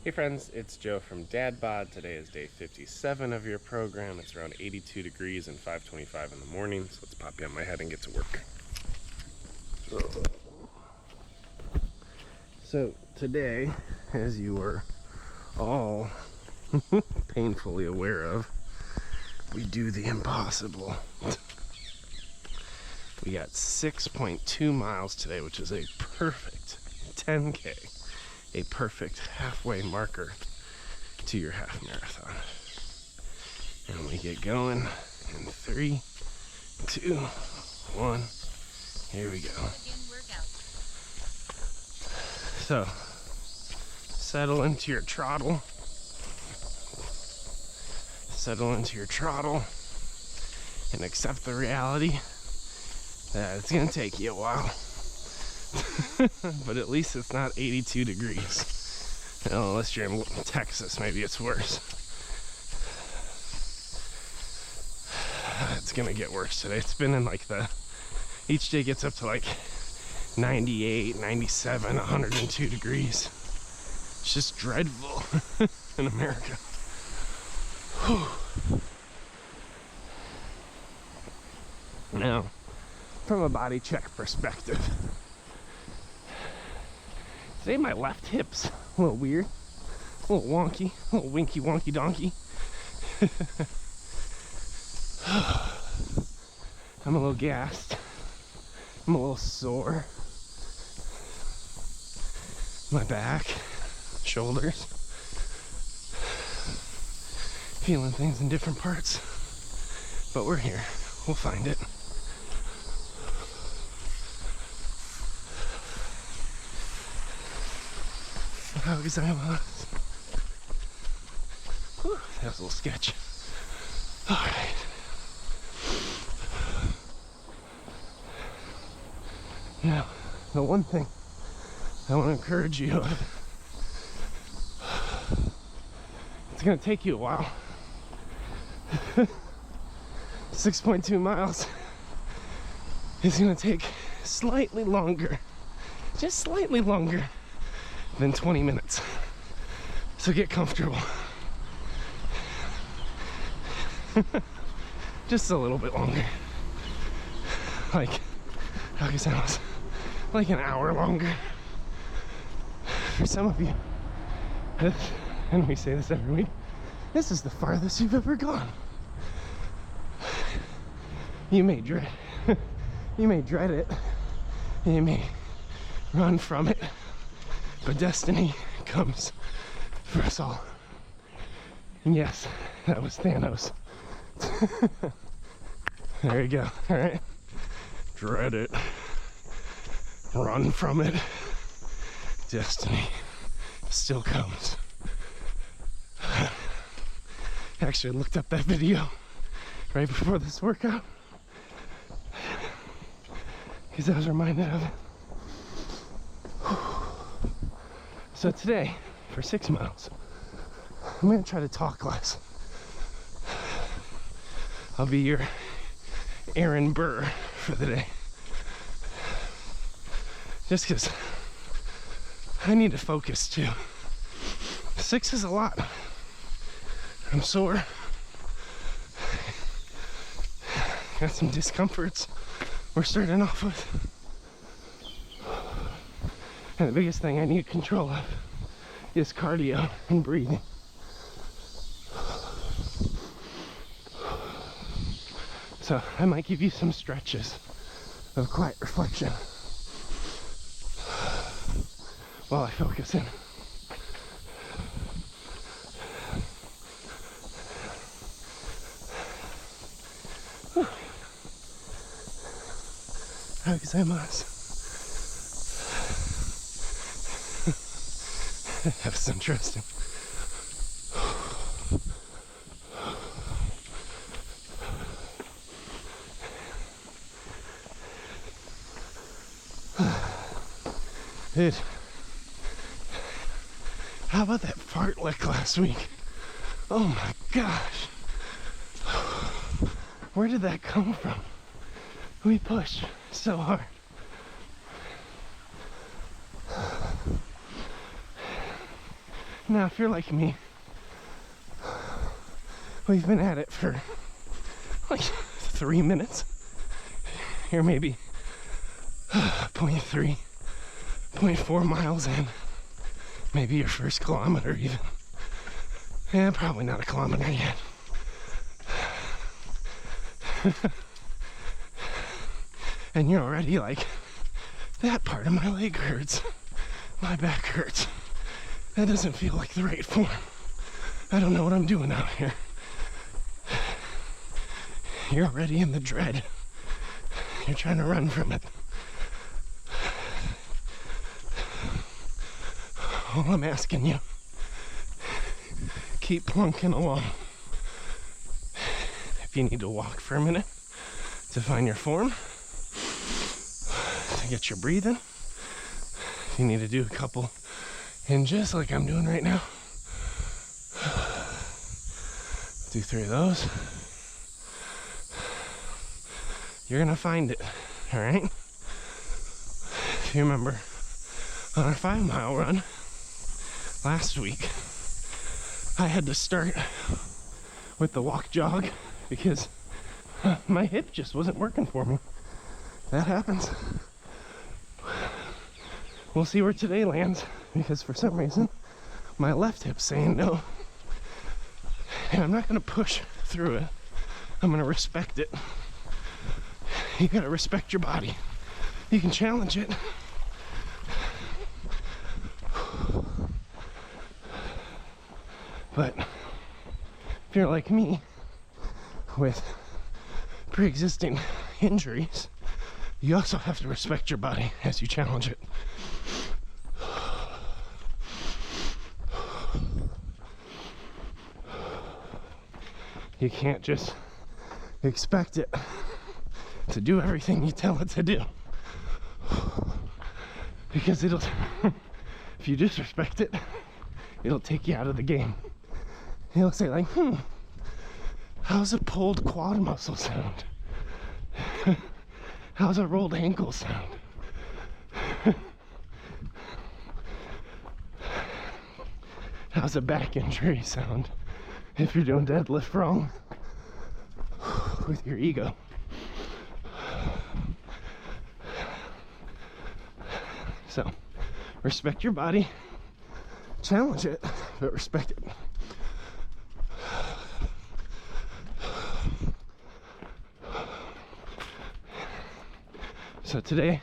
Hey friends, it's Joe from DadBod. Today is day 57 of your program. It's around 82 degrees and 5:25 in the morning, so let's pop you on my head and get to work. So today, as you were all painfully aware of, we do the impossible. We got 6.2 miles today, which is a perfect 10K. A perfect halfway marker to your half marathon. And we get going in 3, 2, 1. Here we go. So, settle into your trottle. Settle into your trottle and accept the reality that it's gonna take you a while. But at least it's not 82 degrees. Well, unless you're in Texas, maybe it's worse. It's gonna get worse today. It's been in like each day gets up to like 98, 97, 102 degrees. It's just dreadful in America. Whew. Now, from a body check perspective, today my left hip's a little weird, a little wonky, a little winky wonky donkey. I'm a little gassed. I'm a little sore. My back, shoulders. Feeling things in different parts. But we're here. We'll find it. How was I? Whew, that was a little sketch. All right. Now, the one thing I want to encourage you of, it's going to take you a while. 6.2 miles is going to take slightly longer, just slightly longer than 20 minutes. So get comfortable. Just a little bit longer. Like, how can I say, like an hour longer. For some of you, and we say this every week, this is the farthest you've ever gone. You may dread you may dread it, you may run from it, but destiny comes for us all. And yes, that was Thanos. There you go. All right, dread it, run from it, destiny still comes. Actually, I looked up that video right before this workout because I was reminded of it. So today, for 6 miles, I'm gonna try to talk less. I'll be your Aaron Burr for the day. Just because I need to focus too. 6 is a lot. I'm sore. Got some discomforts we're starting off with. And the biggest thing I need control of is cardio and breathing. So I might give you some stretches of quiet reflection while I focus in. That was interesting. Dude, how about that fart lick last week? Oh my gosh. Where did that come from? We pushed so hard. Now, if you're like me, we've been at it for like 3 minutes. You're maybe 0.3, 0.4 miles in. Maybe your first kilometer even. Yeah, probably not a kilometer yet. And you're already like, that part of my leg hurts. My back hurts. That doesn't feel like the right form. I don't know what I'm doing out here. You're already in the dread. You're trying to run from it. All I'm asking you, keep plunking along. If you need to walk for a minute to find your form, to get your breathing, if you need to do a couple hinges like I'm doing right now, do 3 of those. You're gonna find it, all right? If you remember, on our 5-mile run last week, I had to start with the walk jog because my hip just wasn't working for me. That happens. We'll see where today lands because for some reason my left hip's saying no. And I'm not gonna push through it. I'm gonna respect it. You gotta respect your body. You can challenge it. But if you're like me with pre-existing injuries, you also have to respect your body as you challenge it. You can't just expect it to do everything you tell it to do. Because it'll, if you disrespect it, it'll take you out of the game. It'll say like, how's a pulled quad muscle sound? How's a rolled ankle sound? How's a back injury sound? If you're doing deadlift wrong with your ego. So, respect your body, challenge it, but respect it. So today,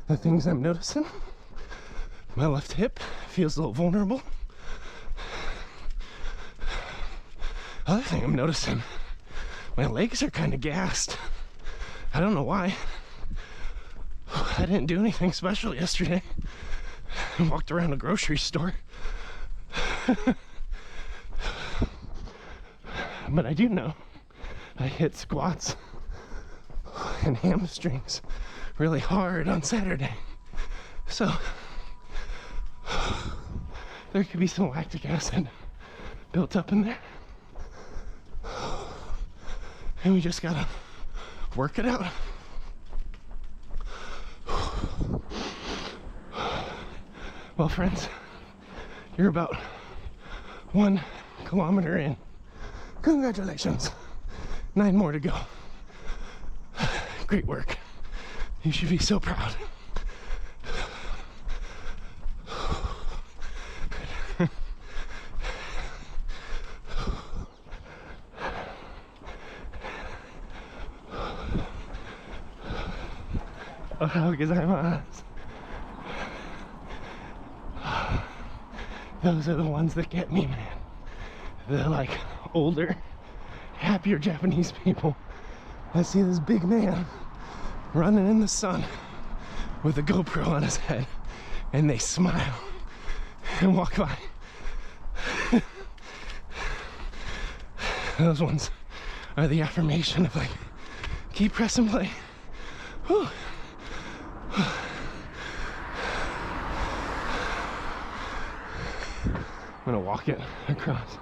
the things I'm noticing, my left hip feels a little vulnerable. Other thing I'm noticing, my legs are kind of gassed. I don't know why. I didn't do anything special yesterday. I walked around a grocery store. But I do know I hit squats and hamstrings really hard on Saturday. So there could be some lactic acid built up in there. And we just gotta work it out. Well, friends, you're about 1 kilometer in. Congratulations. 9 more to go. Great work. You should be so proud. Oh, gozaimasu. Those are the ones that get me, man. They're like older, happier Japanese people. I see this big man running in the sun with a GoPro on his head, and they smile and walk by. Those ones are the affirmation of like, keep pressing play. Whew. I'm gonna walk it across.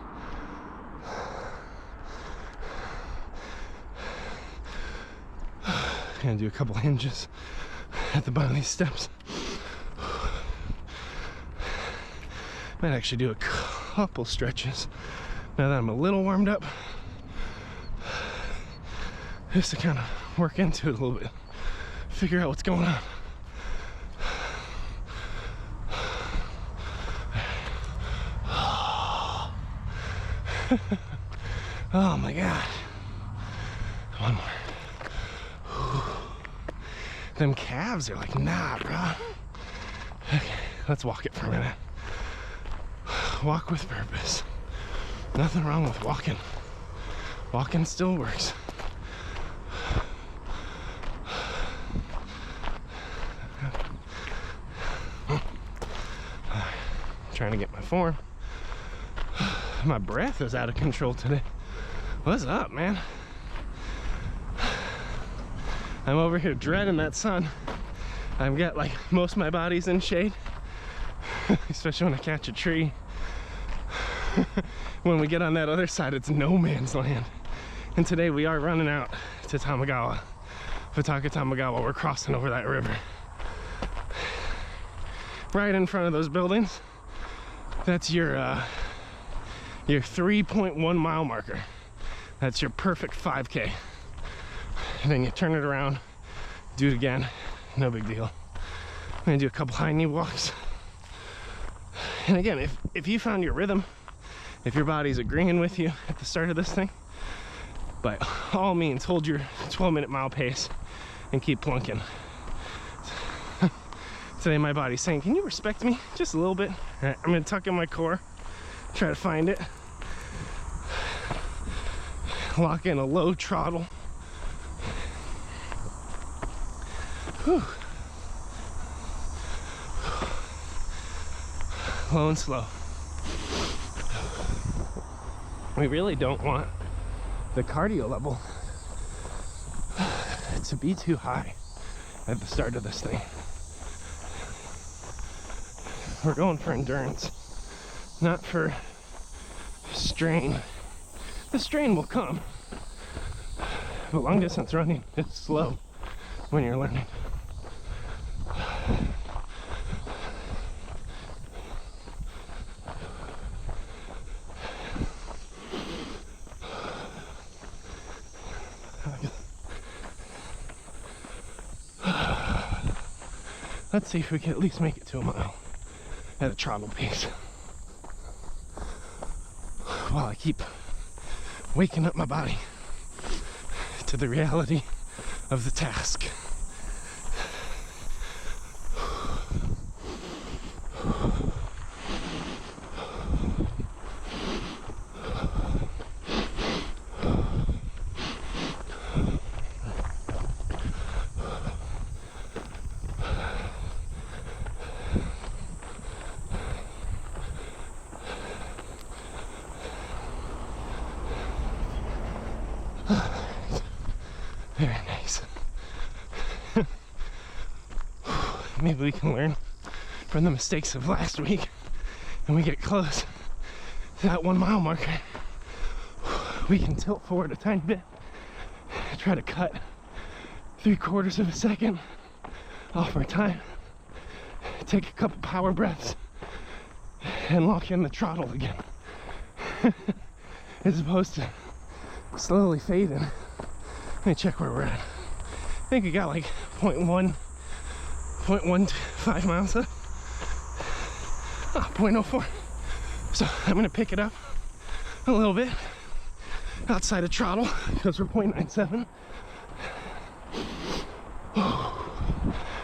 Gonna do a couple hinges at the bottom of these steps. Might actually do a couple stretches now that I'm a little warmed up, just to kind of work into it a little bit, figure out what's going on. Oh my god. One more. Them calves are like, nah, bro. Okay, let's walk it for a minute. Walk with purpose. Nothing wrong with walking. Walking still works. Trying to get my form. My breath is out of control today. What's up, man? I'm over here dreading that sun. I've got like most of my body's in shade, especially when I catch a tree. When we get on that other side, it's no man's land. And today we are running out to Tamagawa, Futaka Tamagawa. We're crossing over that river. Right in front of those buildings, that's your 3.1 mile marker. That's your perfect 5K. And then you turn it around, do it again, no big deal. I'm gonna do a couple high knee walks. And again, if you found your rhythm, if your body's agreeing with you at the start of this thing, by all means, hold your 12-minute mile pace and keep plunking. Today my body's saying, can you respect me just a little bit? All right, I'm gonna tuck in my core, try to find it. Lock in a low throttle. Whew. Low and slow. We really don't want the cardio level to be too high at the start of this thing. We're going for endurance, not for strain. The strain will come, but long distance running is slow when you're learning. Let's see if we can at least make it to a mile at a throttle pace, while I keep waking up my body to the reality of the task. Very nice. Maybe we can learn from the mistakes of last week and we get close to that 1 mile marker. We can tilt forward a tiny bit, try to cut 3/4 of a second off our time, take a couple power breaths and lock in the throttle again. As opposed to slowly fading. Let me check where we're at. I think we got like 0.15 miles left. 0.04. So I'm gonna pick it up a little bit outside of throttle because we're 0.97.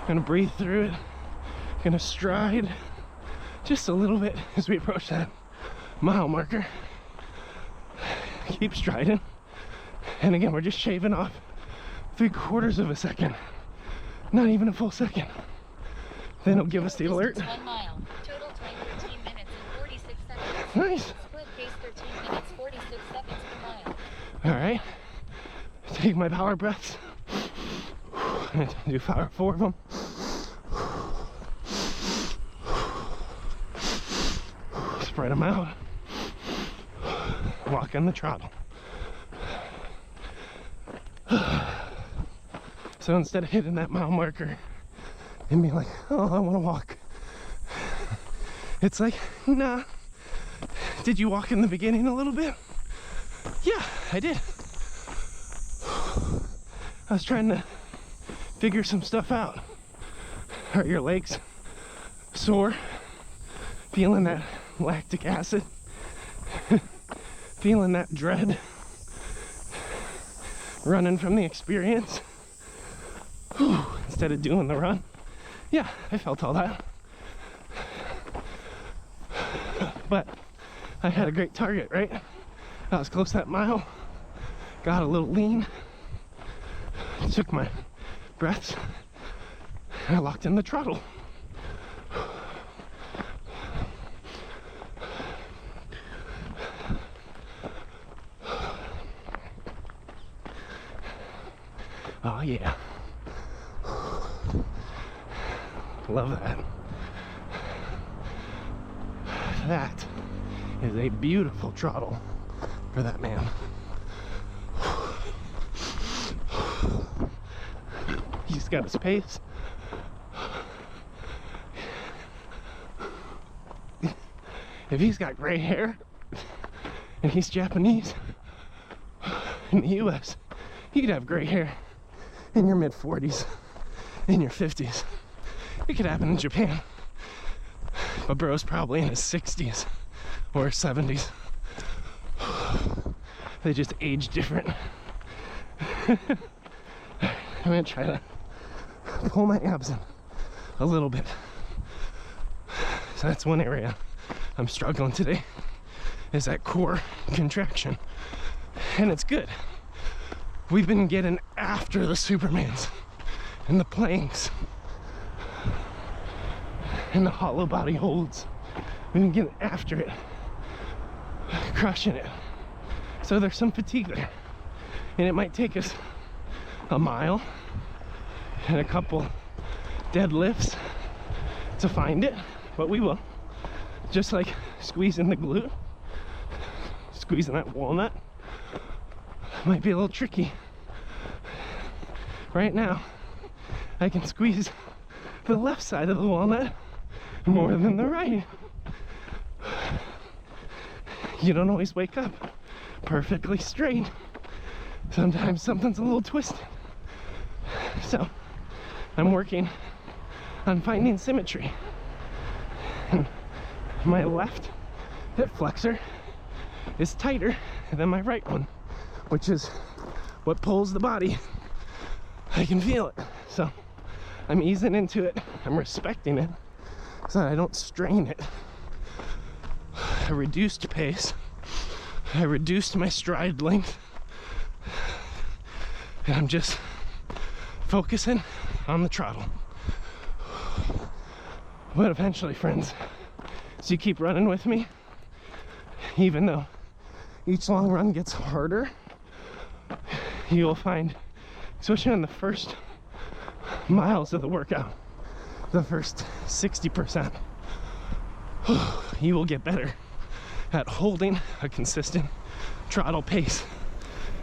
Gonna breathe through it. Gonna stride just a little bit as we approach that mile marker. Keep striding. And again, we're just shaving off 3/4 of a second. Not even a full second. Then it'll give us the alert. 1 mile. Total time 13 minutes and 46 seconds. Nice. Split pace 13 minutes 46 seconds per mile. All right. Take my power breaths. Do 4 of them. Spread them out. Walk on the throttle. So instead of hitting that mile marker and being like, oh, I want to walk, it's like, nah, Did you walk in the beginning a little bit? Yeah, I did. I was trying to figure some stuff out. Are your legs sore? Feeling that lactic acid? Feeling that dread? Running from the experience? Whew, instead of doing the run? Yeah, I felt all that. But I had a great target, right? I was close that mile. Got a little lean. Took my breaths. And I locked in the throttle. Oh yeah. Love that. That is a beautiful throttle for that man. He's got his pace. If he's got gray hair and he's Japanese in the US, he could have gray hair in your mid-40s, in your 50s. It could happen in Japan. But bro's probably in his 60s or 70s. They just age different. I'm gonna try to pull my abs in a little bit. So that's one area I'm struggling today, is that core contraction. And it's good. We've been getting after the Supermans and the planks and the hollow body holds. We've been getting after it, crushing it. So there's some fatigue there. And it might take us a mile and a couple deadlifts to find it, but we will. Just like squeezing the glute, squeezing that walnut might be a little tricky. Right now, I can squeeze the left side of the walnut more than the right. You don't always wake up perfectly straight. Sometimes something's a little twisted. So I'm working on finding symmetry. And my left hip flexor is tighter than my right one, which is what pulls the body. I can feel it. So I'm easing into it. I'm respecting it so that I don't strain it. I reduced pace. I reduced my stride length. And I'm just focusing on the throttle. But eventually, friends, as you keep running with me, even though each long run gets harder, you'll find, especially on the first miles of the workout, the first 60%, you will get better at holding a consistent throttle pace.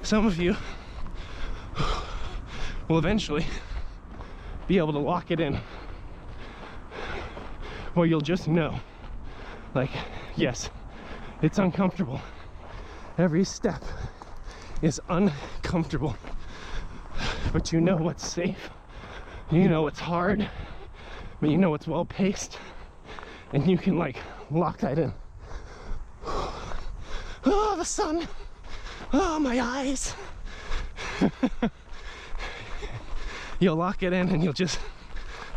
Some of you will eventually be able to lock it in, or you'll just know, like, yes, it's uncomfortable. Every step is uncomfortable, but you know what's safe, you know what's hard, but you know it's well paced, and you can like lock that in. Oh, the sun. Oh, my eyes. You'll lock it in and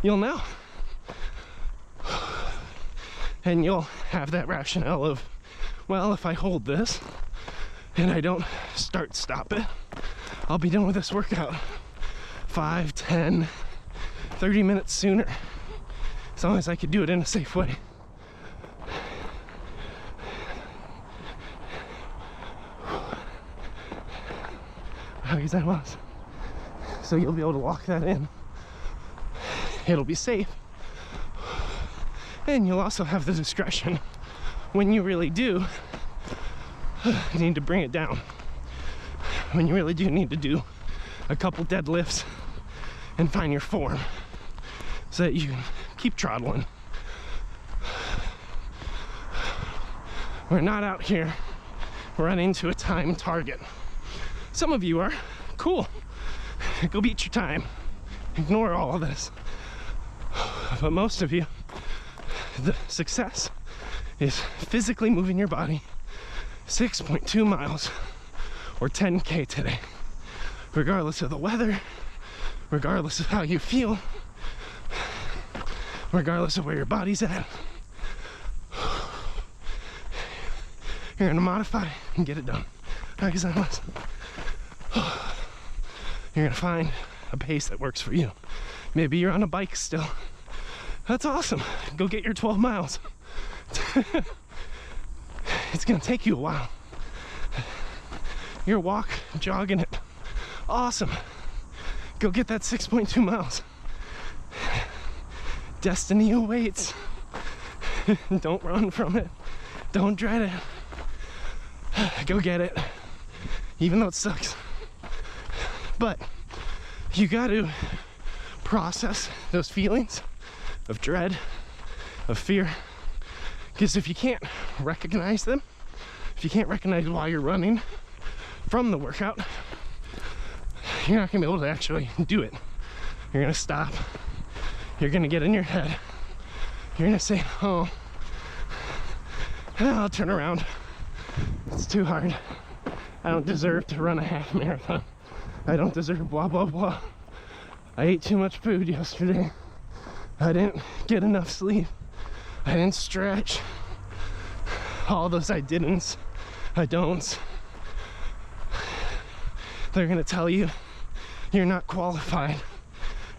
you'll know. And you'll have that rationale of, well, if I hold this and I don't stop it, I'll be done with this workout 5, 10, 30 minutes sooner, as long as I could do it in a safe way. How easy that was. So you'll be able to lock that in. It'll be safe. And you'll also have the discretion when you really do need to bring it down. When you really do need to do a couple deadlifts and find your form so that you can keep throttling We're not out here running to a time target. Some of you are. Cool. Go beat your time. Ignore all of this. But most of you, the success is physically moving your body 6.2 miles or 10K today. Regardless of the weather, regardless of how you feel, regardless of where your body's at. You're gonna modify and get it done. You're gonna find a pace that works for you. Maybe you're on a bike still. That's awesome. Go get your 12 miles. It's gonna take you a while. Your walk, jogging it. Awesome. Go get that 6.2 miles. Destiny awaits. Don't run from it. Don't dread it. Go get it. Even though it sucks. But you got to process those feelings of dread, of fear. Because if you can't recognize them, if you can't recognize why you're running from the workout, you're not gonna be able to actually do it. You're gonna stop. You're gonna get in your head. You're gonna say, oh, I'll turn around. It's too hard. I don't deserve to run a half marathon. I don't deserve blah, blah, blah. I ate too much food yesterday. I didn't get enough sleep. I didn't stretch. All those I didn't, I don't. They're gonna tell you you're not qualified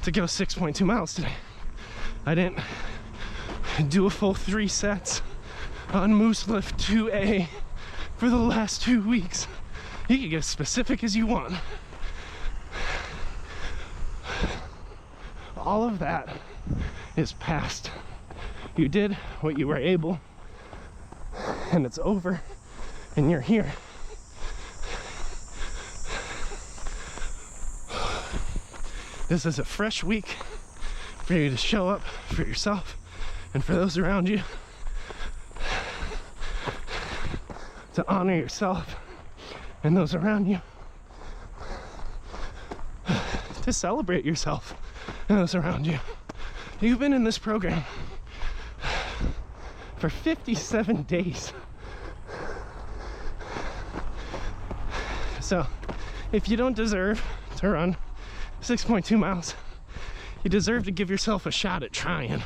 to go 6.2 miles today. I didn't do a full 3 sets on Moose Lift 2A for the last 2 weeks. You can get as specific as you want. All of that is past. You did what you were able, and it's over, and you're here. This is a fresh week for you to show up for yourself and for those around you, to honor yourself and those around you, to celebrate yourself and those around you. You've been in this program for 57 days. So if you don't deserve to run 6.2 miles, you deserve to give yourself a shot at trying,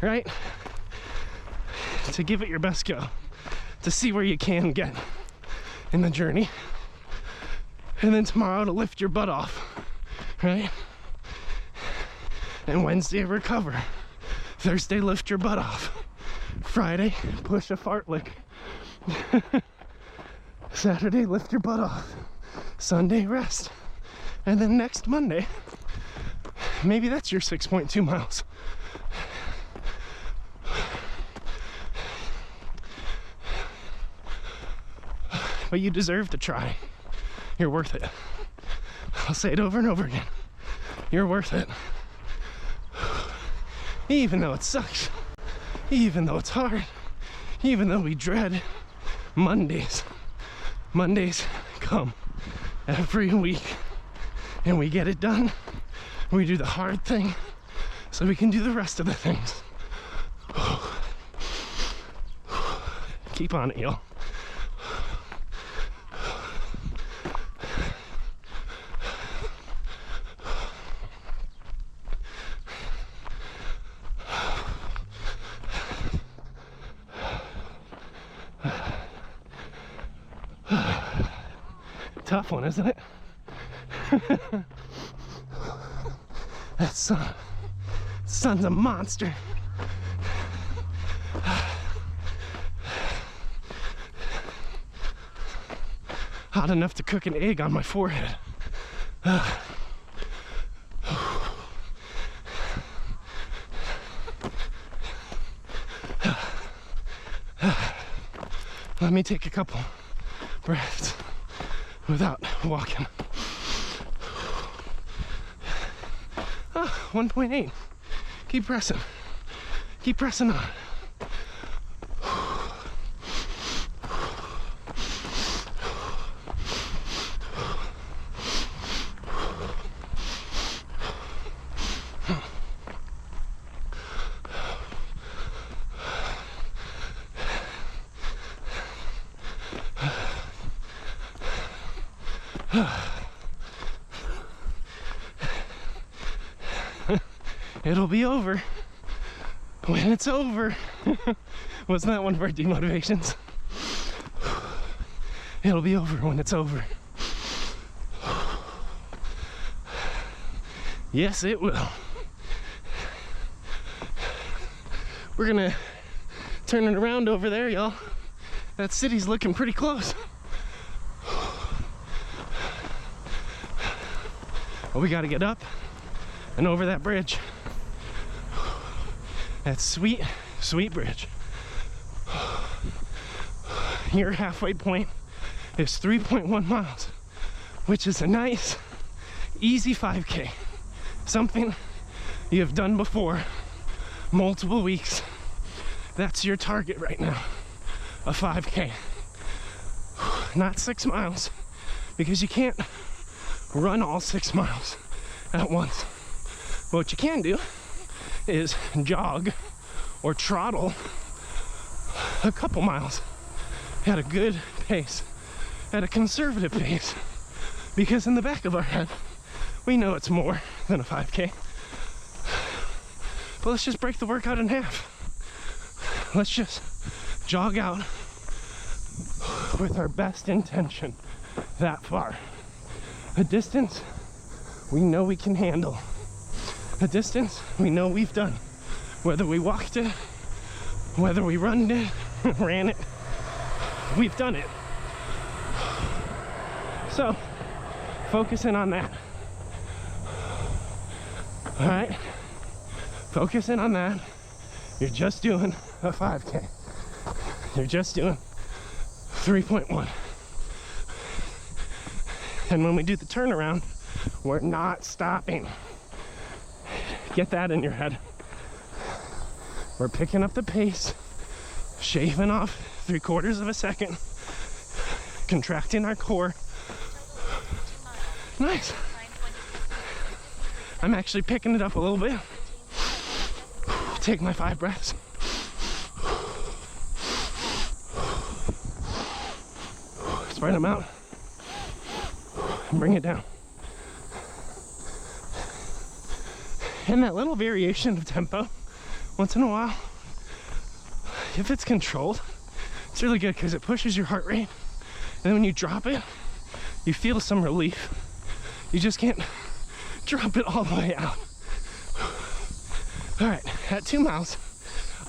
right? To give it your best go, to see where you can get in the journey, and then tomorrow to lift your butt off, right? And Wednesday recover, Thursday lift your butt off, Friday push a fartlek, Saturday lift your butt off, Sunday rest, and then next Monday, maybe that's your 6.2 miles. But you deserve to try. You're worth it. I'll say it over and over again. You're worth it. Even though it sucks. Even though it's hard. Even though we dread Mondays. Mondays come every week. And we get it done. We do the hard thing so we can do the rest of the things. Keep on it, y'all. Tough one, isn't it? That sun's a monster. Hot enough to cook an egg on my forehead. Let me take a couple breaths without walking. 1.8. Keep pressing. Keep pressing on. It'll be over when it's over. Wasn't that one of our demotivations? It'll be over when it's over. Yes, it will. We're gonna turn it around over there, y'all. That city's looking pretty close. But we gotta get up and over that bridge. That sweet, sweet bridge. Your halfway point is 3.1 miles, which is a nice, easy 5K. Something you have done before, multiple weeks. That's your target right now, a 5K. Not 6 miles, because you can't run all 6 miles at once. But what you can do is jog or trottle a couple miles at a good pace, at a conservative pace, because in the back of our head we know it's more than a 5K. But let's just break the workout in half. Let's just jog out with our best intention that far. A distance we know we can handle. A distance we know we've done. Whether we walked it, whether we run it, ran it, we've done it. So, focus in on that. All right? Focus in on that. You're just doing a 5K. You're just doing 3.1. And when we do the turnaround, we're not stopping. Get that in your head. We're picking up the pace, shaving off 3/4 of a second, contracting our core. Nice. I'm actually picking it up a little bit. Take my 5 breaths. Spread them out and bring it down. And that little variation of tempo, once in a while, if it's controlled, it's really good because it pushes your heart rate. And then when you drop it, you feel some relief. You just can't drop it all the way out. All right, at 2 miles,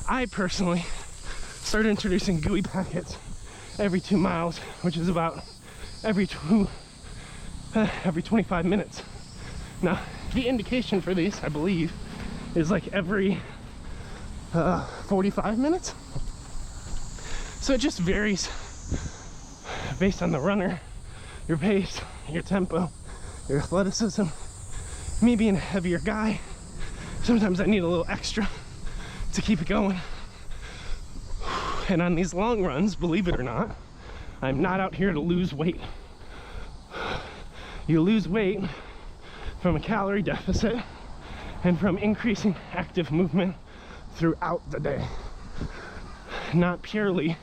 I personally started introducing gooey packets every 2 miles, which is about every 25 minutes. Now, the indication for these, I believe, is like every 45 minutes. So it just varies based on the runner, your pace, your tempo, your athleticism. Me being a heavier guy, sometimes I need a little extra to keep it going. And on these long runs, believe it or not, I'm not out here to lose weight. You lose weight from a calorie deficit and from increasing active movement throughout the day, not purely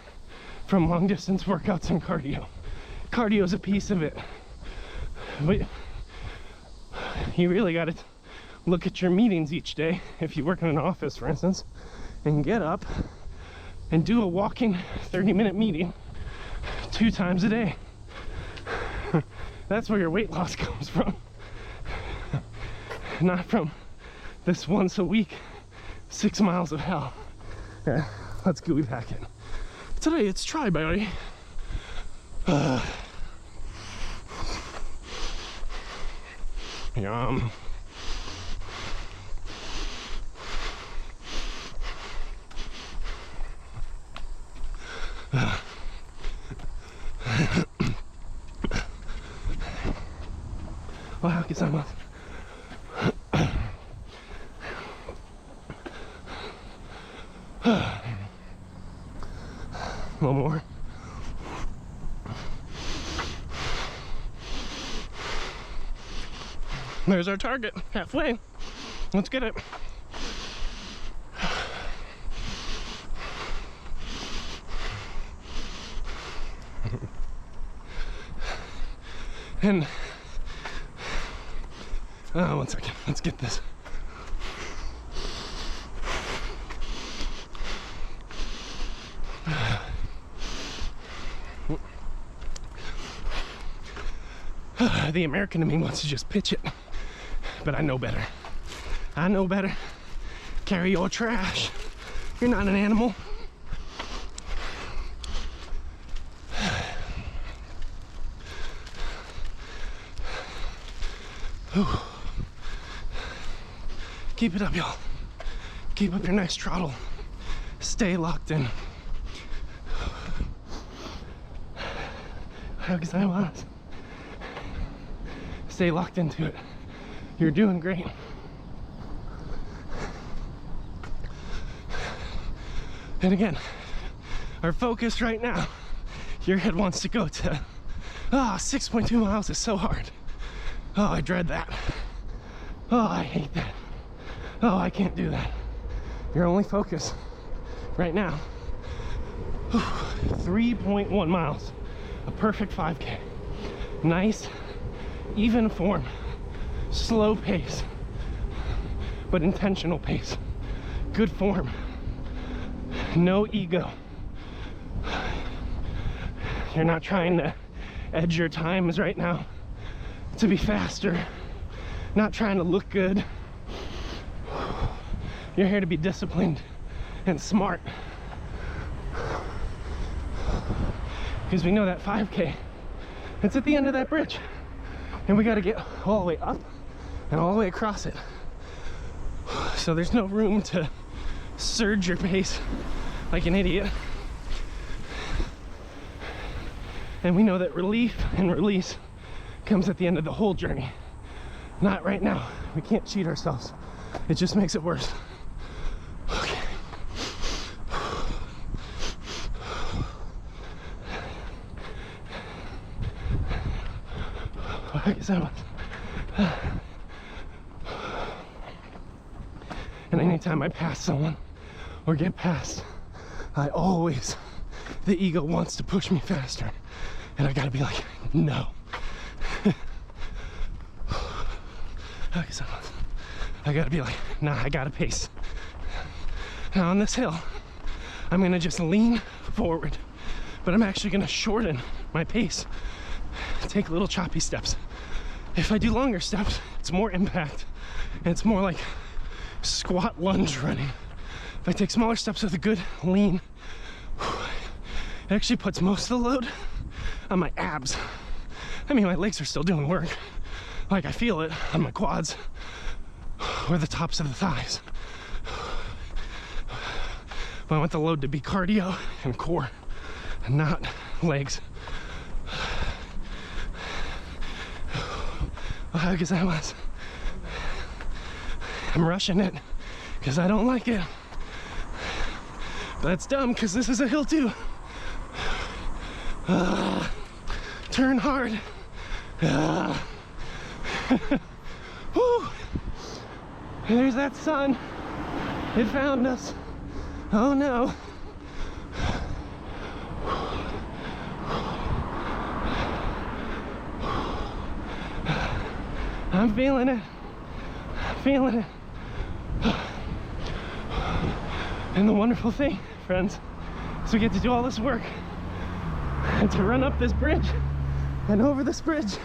from long distance workouts and cardio. Cardio is a piece of it, but you really got to look at your meetings each day. If you work in an office, for instance, and get up and do a walking 30-minute meeting 2 times a day. That's where your weight loss comes from. Not from this once a week 6 miles of hell. Yeah, let's gooey pack it. Today it's try buddy. Yum. Wow, get some. A little more. There's our target, halfway. Let's get it. And, one second, let's get this. The American in me wants to just pitch it, but I know better. I know better. Carry your trash. You're not an animal. Whew. Keep it up, y'all. Keep up your nice throttle. Stay locked in. Because I was. Stay locked into it. You're doing great. And again, our focus right now, your head wants to go to, 6.2 miles is so hard. Oh, I dread that. Oh, I hate that. Oh, I can't do that. Your only focus right now, 3.1 miles, a perfect 5K. Nice, even form, slow pace, but intentional pace. Good form, no ego. You're not trying to edge your times right now to be faster, not trying to look good. You're here to be disciplined and smart. Because we know that 5K, it's at the end of that bridge. And we got to get all the way up and all the way across it. So there's no room to surge your pace like an idiot. And we know that relief and release comes at the end of the whole journey. Not right now. We can't cheat ourselves. It just makes it worse. Okay. And anytime I pass someone or get past, I always, the ego wants to push me faster. And I gotta be like, no. I gotta be like, nah, I gotta pace. Now on this hill, I'm gonna just lean forward, but I'm actually gonna shorten my pace, take little choppy steps. If I do longer steps, it's more impact, and it's more like squat lunge running. If I take smaller steps with a good lean, it actually puts most of the load on my abs. I mean, my legs are still doing work. Like, I feel it on my quads or the tops of the thighs. But I want the load to be cardio and core, and not legs. Because I'm rushing it because I don't like it. But that's dumb because this is a hill too. Turn hard. Woo. There's that sun. It found us. Oh no. I'm feeling it. I'm feeling it. And the wonderful thing, friends, is we get to do all this work and to run up this bridge and over this bridge.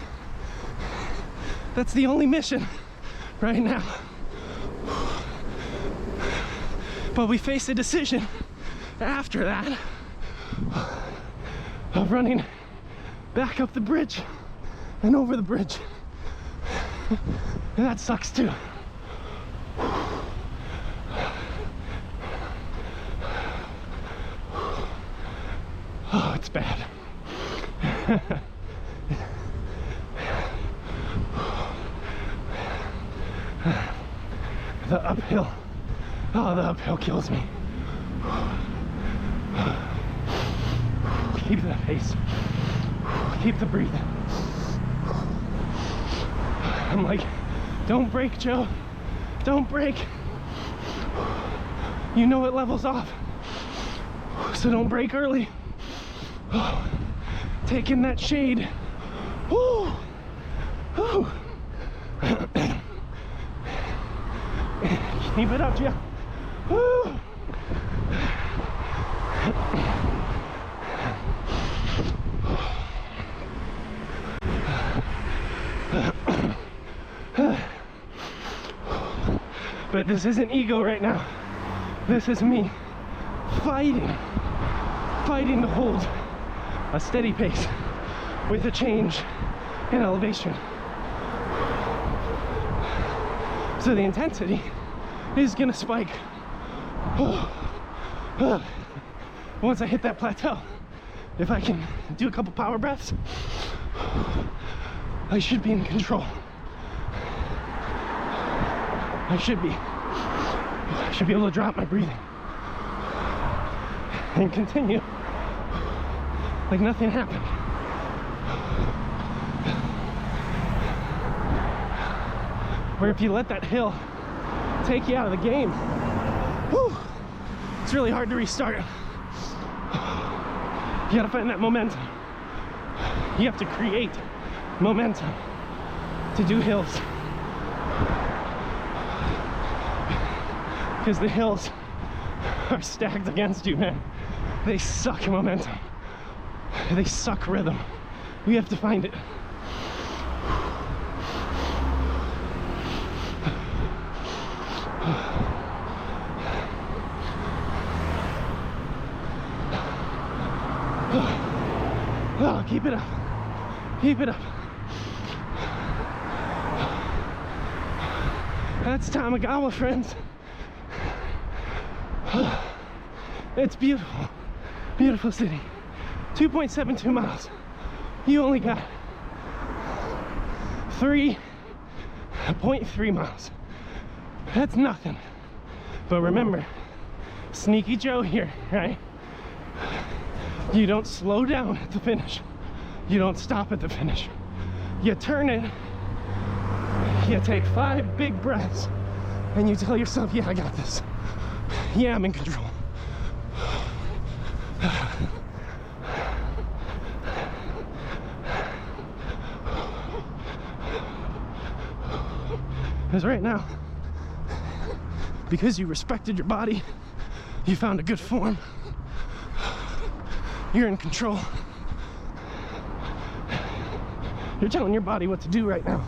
That's the only mission right now. But we face a decision after that of running back up the bridge and over the bridge. And that sucks too. Oh, it's bad. The uphill. Oh, the uphill kills me. Keep the pace. Keep the breathing. I'm like, don't break, Joe. Don't break. You know it levels off. So don't break early. Take in that shade. Woo! Keep it up, Jill. Woo. But this isn't ego right now. This is me fighting to hold a steady pace with a change in elevation. So the intensity is gonna spike. Once I hit that plateau, if I can do a couple power breaths, I should be in control. I should be able to drop my breathing and continue like nothing happened. Where if you let that hill take you out of the game, whew, it's really hard to restart. You gotta find that momentum. You have to create momentum to do hills. Because the hills are stacked against you, man. They suck momentum. They suck rhythm. We have to find it. Oh, keep it up. Keep it up. That's Tamagawa, friends. It's beautiful. Beautiful city. 2.72 miles. You only got 3.3 miles. That's nothing. But remember, Sneaky Joe here, right? You don't slow down at the finish. You don't stop at the finish. You turn it. You take 5 big breaths and you tell yourself, yeah, I got this. Yeah, I'm in control. Because right now, because you respected your body, you found a good form, you're in control. You're telling your body what to do right now.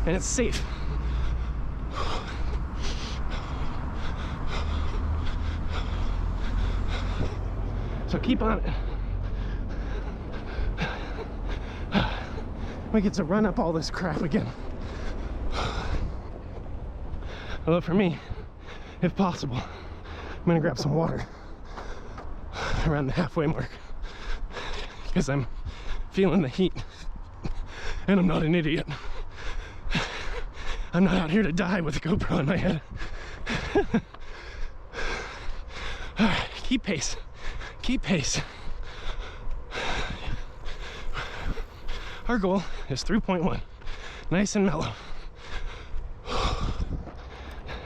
And it's safe. So keep on it. We get to run up all this crap again. Although for me, if possible, I'm gonna grab some water around the halfway mark because I'm feeling the heat and I'm not an idiot. I'm not out here to die with a GoPro on my head. All right, keep pace. Keep pace. Our goal is 3.1. Nice and mellow.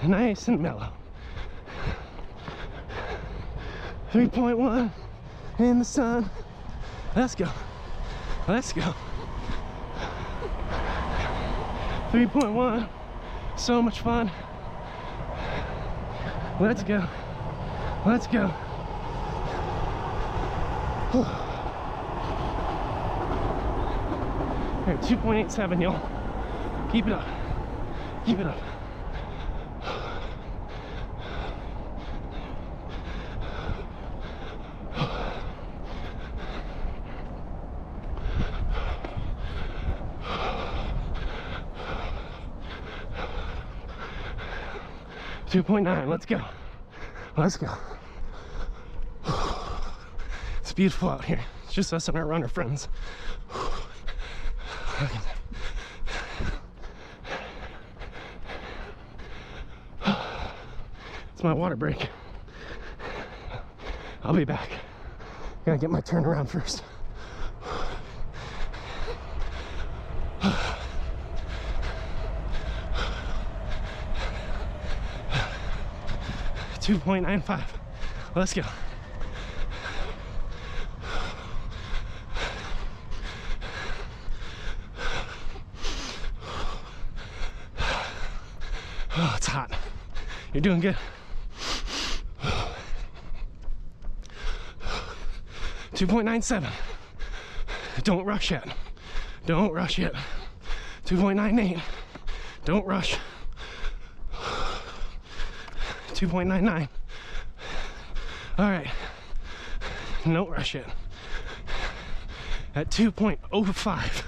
Nice and mellow. 3.1 in the sun. Let's go. Let's go. 3.1. So much fun. Let's go. Let's go. Here, 2.87, y'all. Keep it up. Keep it up. .9, let's go. Let's go. It's beautiful out here. It's just us and our runner friends. It's my water break. I'll be back. Gotta get my turnaround first. 2.95. Let's go. Oh, it's hot. You're doing good. 2.97. Don't rush yet. Don't rush yet. 2.98. Don't rush. 2.99. All right. Don't rush yet. At 2.05.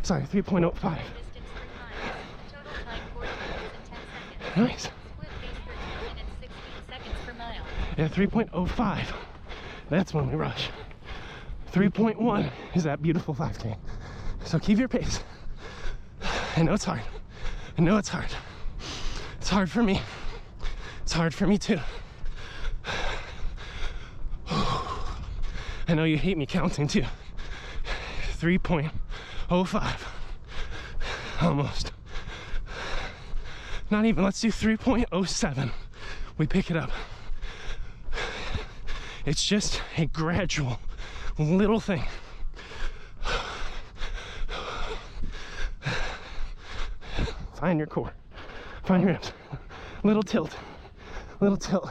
Sorry, 3.05. Distance 3 miles. Total time 40 minutes and 10 seconds. Nice. Split pace 13 minutes 16 seconds per mile. Yeah, 3.05. That's when we rush. 3.1 is that beautiful 5K. So keep your pace. I know it's hard. I know it's hard. It's hard for me. It's hard for me too. I know you hate me counting too. 3.05. Almost. Not even, let's do 3.07. We pick it up. It's just a gradual little thing. Find your core. Find your hips. Little tilt. Little tilt.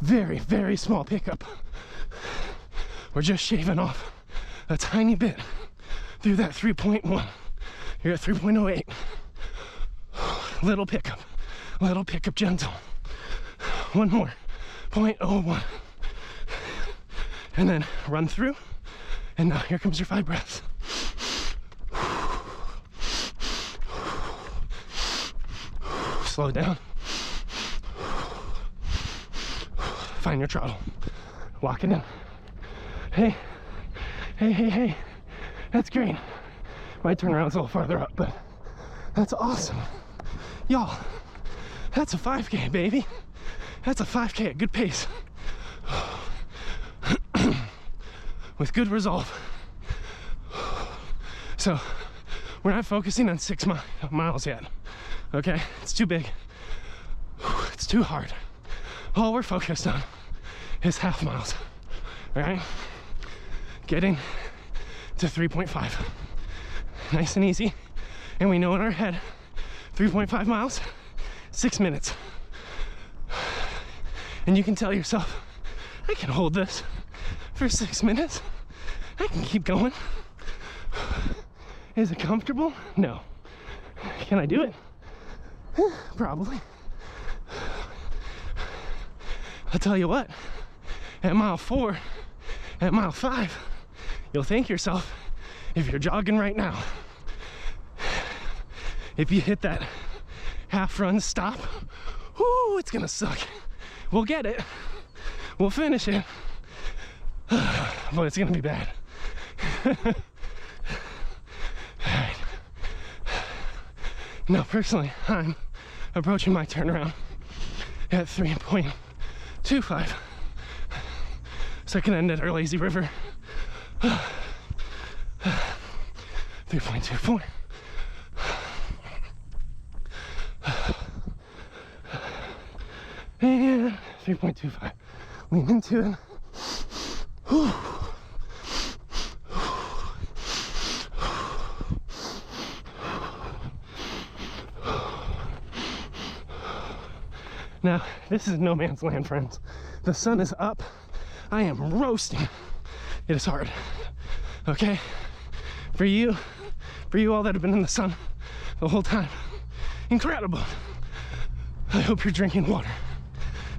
Very, very small pickup. We're just shaving off a tiny bit through that 3.1. You're at 3.08. Little pickup. Little pickup, gentle. One more. 0.01. And then run through. And now here comes your 5 breaths. Slow down. Find your throttle. Lock it in. Hey, hey, hey, hey. That's great. My turnaround's a little farther up, but that's awesome. Y'all, that's a 5K, baby. That's a 5K at good pace. With good resolve. So, we're not focusing on 6 miles yet. Okay? It's too big. It's too hard. All we're focused on is half miles. Alright? Getting to 3.5. Nice and easy. And we know in our head, 3.5 miles, 6 minutes. And you can tell yourself, I can hold this for 6 minutes. I can keep going. Is it comfortable? No. Can I do it? Probably. I'll tell you what, at mile 4, at mile 5, you'll thank yourself if you're jogging right now. If you hit that half run stop, whoo, it's gonna suck. We'll get it. We'll finish it. But it's gonna be bad. Alright. Now, personally, I'm approaching my turnaround at 3.25. Second end at our lazy river. 3.24. And 3.25. Lean into it. Whew. Now, this is no man's land, friends. The sun is up. I am roasting. It is hard. Okay? For you all that have been in the sun the whole time, incredible. I hope you're drinking water.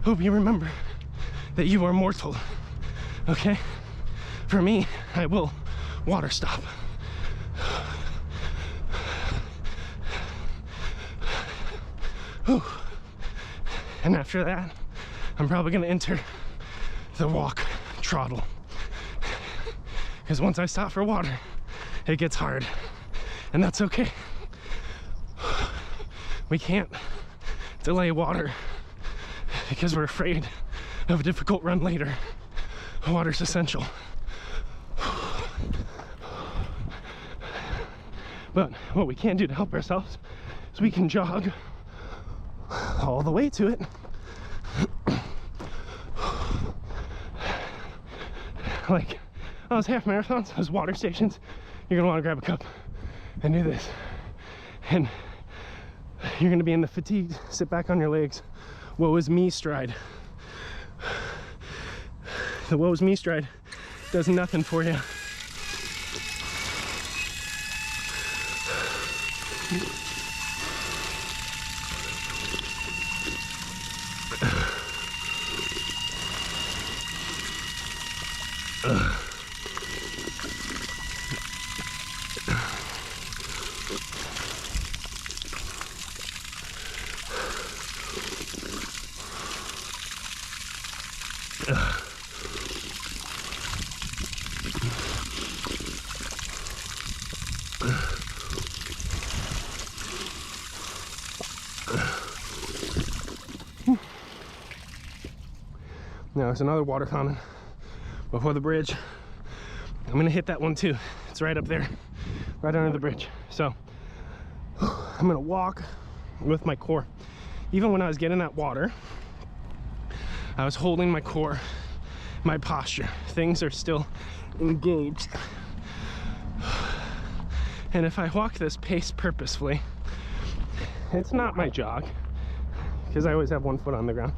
Hope you remember that you are mortal. Okay? For me, I will water stop. Whew. And after that, I'm probably gonna enter the walk throttle. Because once I stop for water, it gets hard. And that's okay. We can't delay water because we're afraid of a difficult run later. Water's essential. But what we can do to help ourselves is we can jog all the way to it. Like those half marathons, those water stations, you're gonna wanna grab a cup and do this. And You're gonna be in the fatigued, sit back on your legs, woe is me stride. The woe is me stride does nothing for you. Now there's another water fountain before the bridge. I'm gonna hit that one too. It's right up there, right under the bridge. So I'm gonna walk with my core. Even when I was getting that water, I was holding my core, my posture. Things are still engaged. And if I walk this pace purposefully, it's not my jog, because I always have one foot on the ground.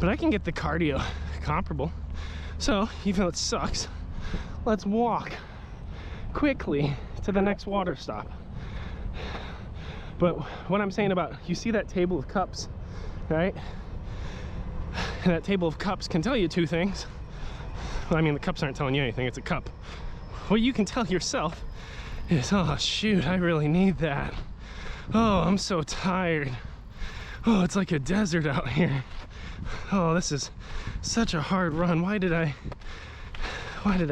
But I can get the cardio comparable. So even though it sucks, let's walk quickly to the next water stop. But what I'm saying about, you see that table of cups, right? And that table of cups can tell you two things. Well, I mean, the cups aren't telling you anything, it's a cup. What you can tell yourself is, oh shoot, I really need that. Oh, I'm so tired. Oh, it's like a desert out here. Oh, this is such a hard run. Why did I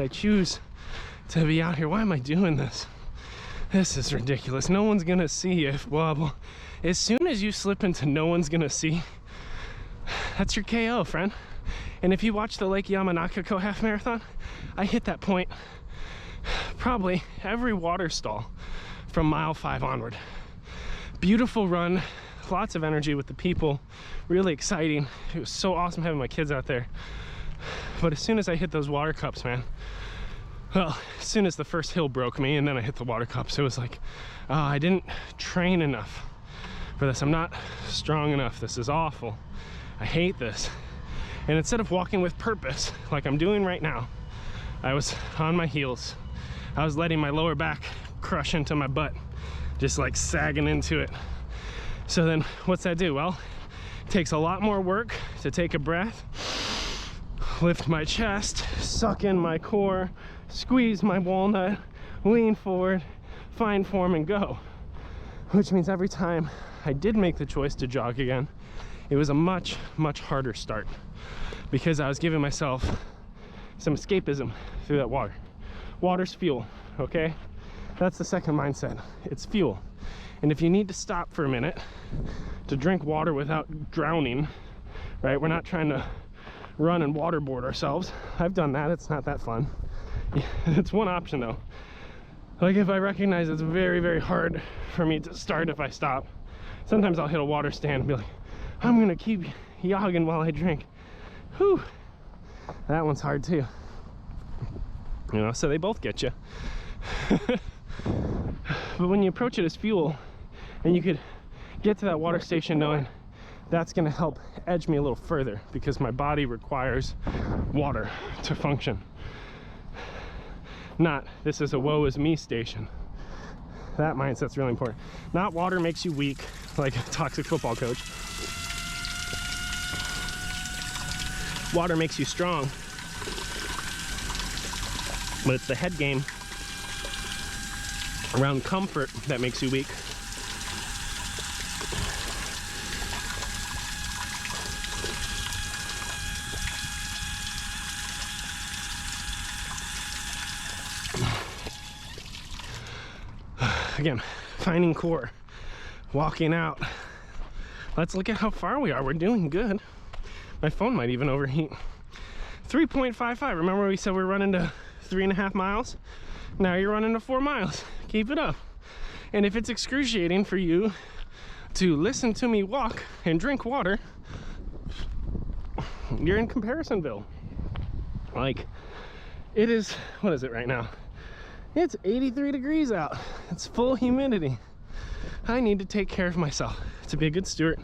choose to be out here? Why am I doing this? This is ridiculous. No one's gonna see you if wobble. As soon as you slip into no one's gonna see, that's your KO, friend. And if you watch the Lake Yamanakako half marathon, I hit that point probably every water stall from mile 5 onward. Beautiful run, lots of energy with the people, really exciting. It was so awesome having my kids out there. But as soon as I hit those water cups, man, well, as soon as the first hill broke me and then I hit the water cups, it was like, I didn't train enough for this. I'm not strong enough. This is awful. I hate this. And instead of walking with purpose, like I'm doing right now, I was on my heels. I was letting my lower back crush into my butt, just like sagging into it. So then what's that do? Well, it takes a lot more work to take a breath, lift my chest, suck in my core, squeeze my walnut, lean forward, find form and go. Which means every time I did make the choice to jog again, it was a much, much harder start because I was giving myself some escapism through that water. Water's fuel, okay? That's the second mindset. It's fuel. And if you need to stop for a minute to drink water without drowning, right? We're not trying to run and waterboard ourselves. I've done that. It's not that fun. It's one option though. Like if I recognize it's very, very hard for me to start if I stop, sometimes I'll hit a water stand and be like, I'm gonna keep yogging while I drink. Whew. That one's hard too. You know, so they both get you. But when you approach it as fuel, and you could get to that water station knowing that's going to help edge me a little further because my body requires water to function. Not, this is a woe is me station. That mindset's really important. Not water makes you weak, like a toxic football coach. Water makes you strong. But it's the head game around comfort that makes you weak. Again, finding core, walking out. Let's look at how far we are. We're doing good. My phone might even overheat. 3.55. Remember we said we're running to 3.5 miles? Now you're running to 4 miles. Keep it up. And if it's excruciating for you to listen to me walk and drink water, you're in comparisonville. Like, it is, what is it right now? It's 83 degrees out. It's full humidity. I need to take care of myself to be a good steward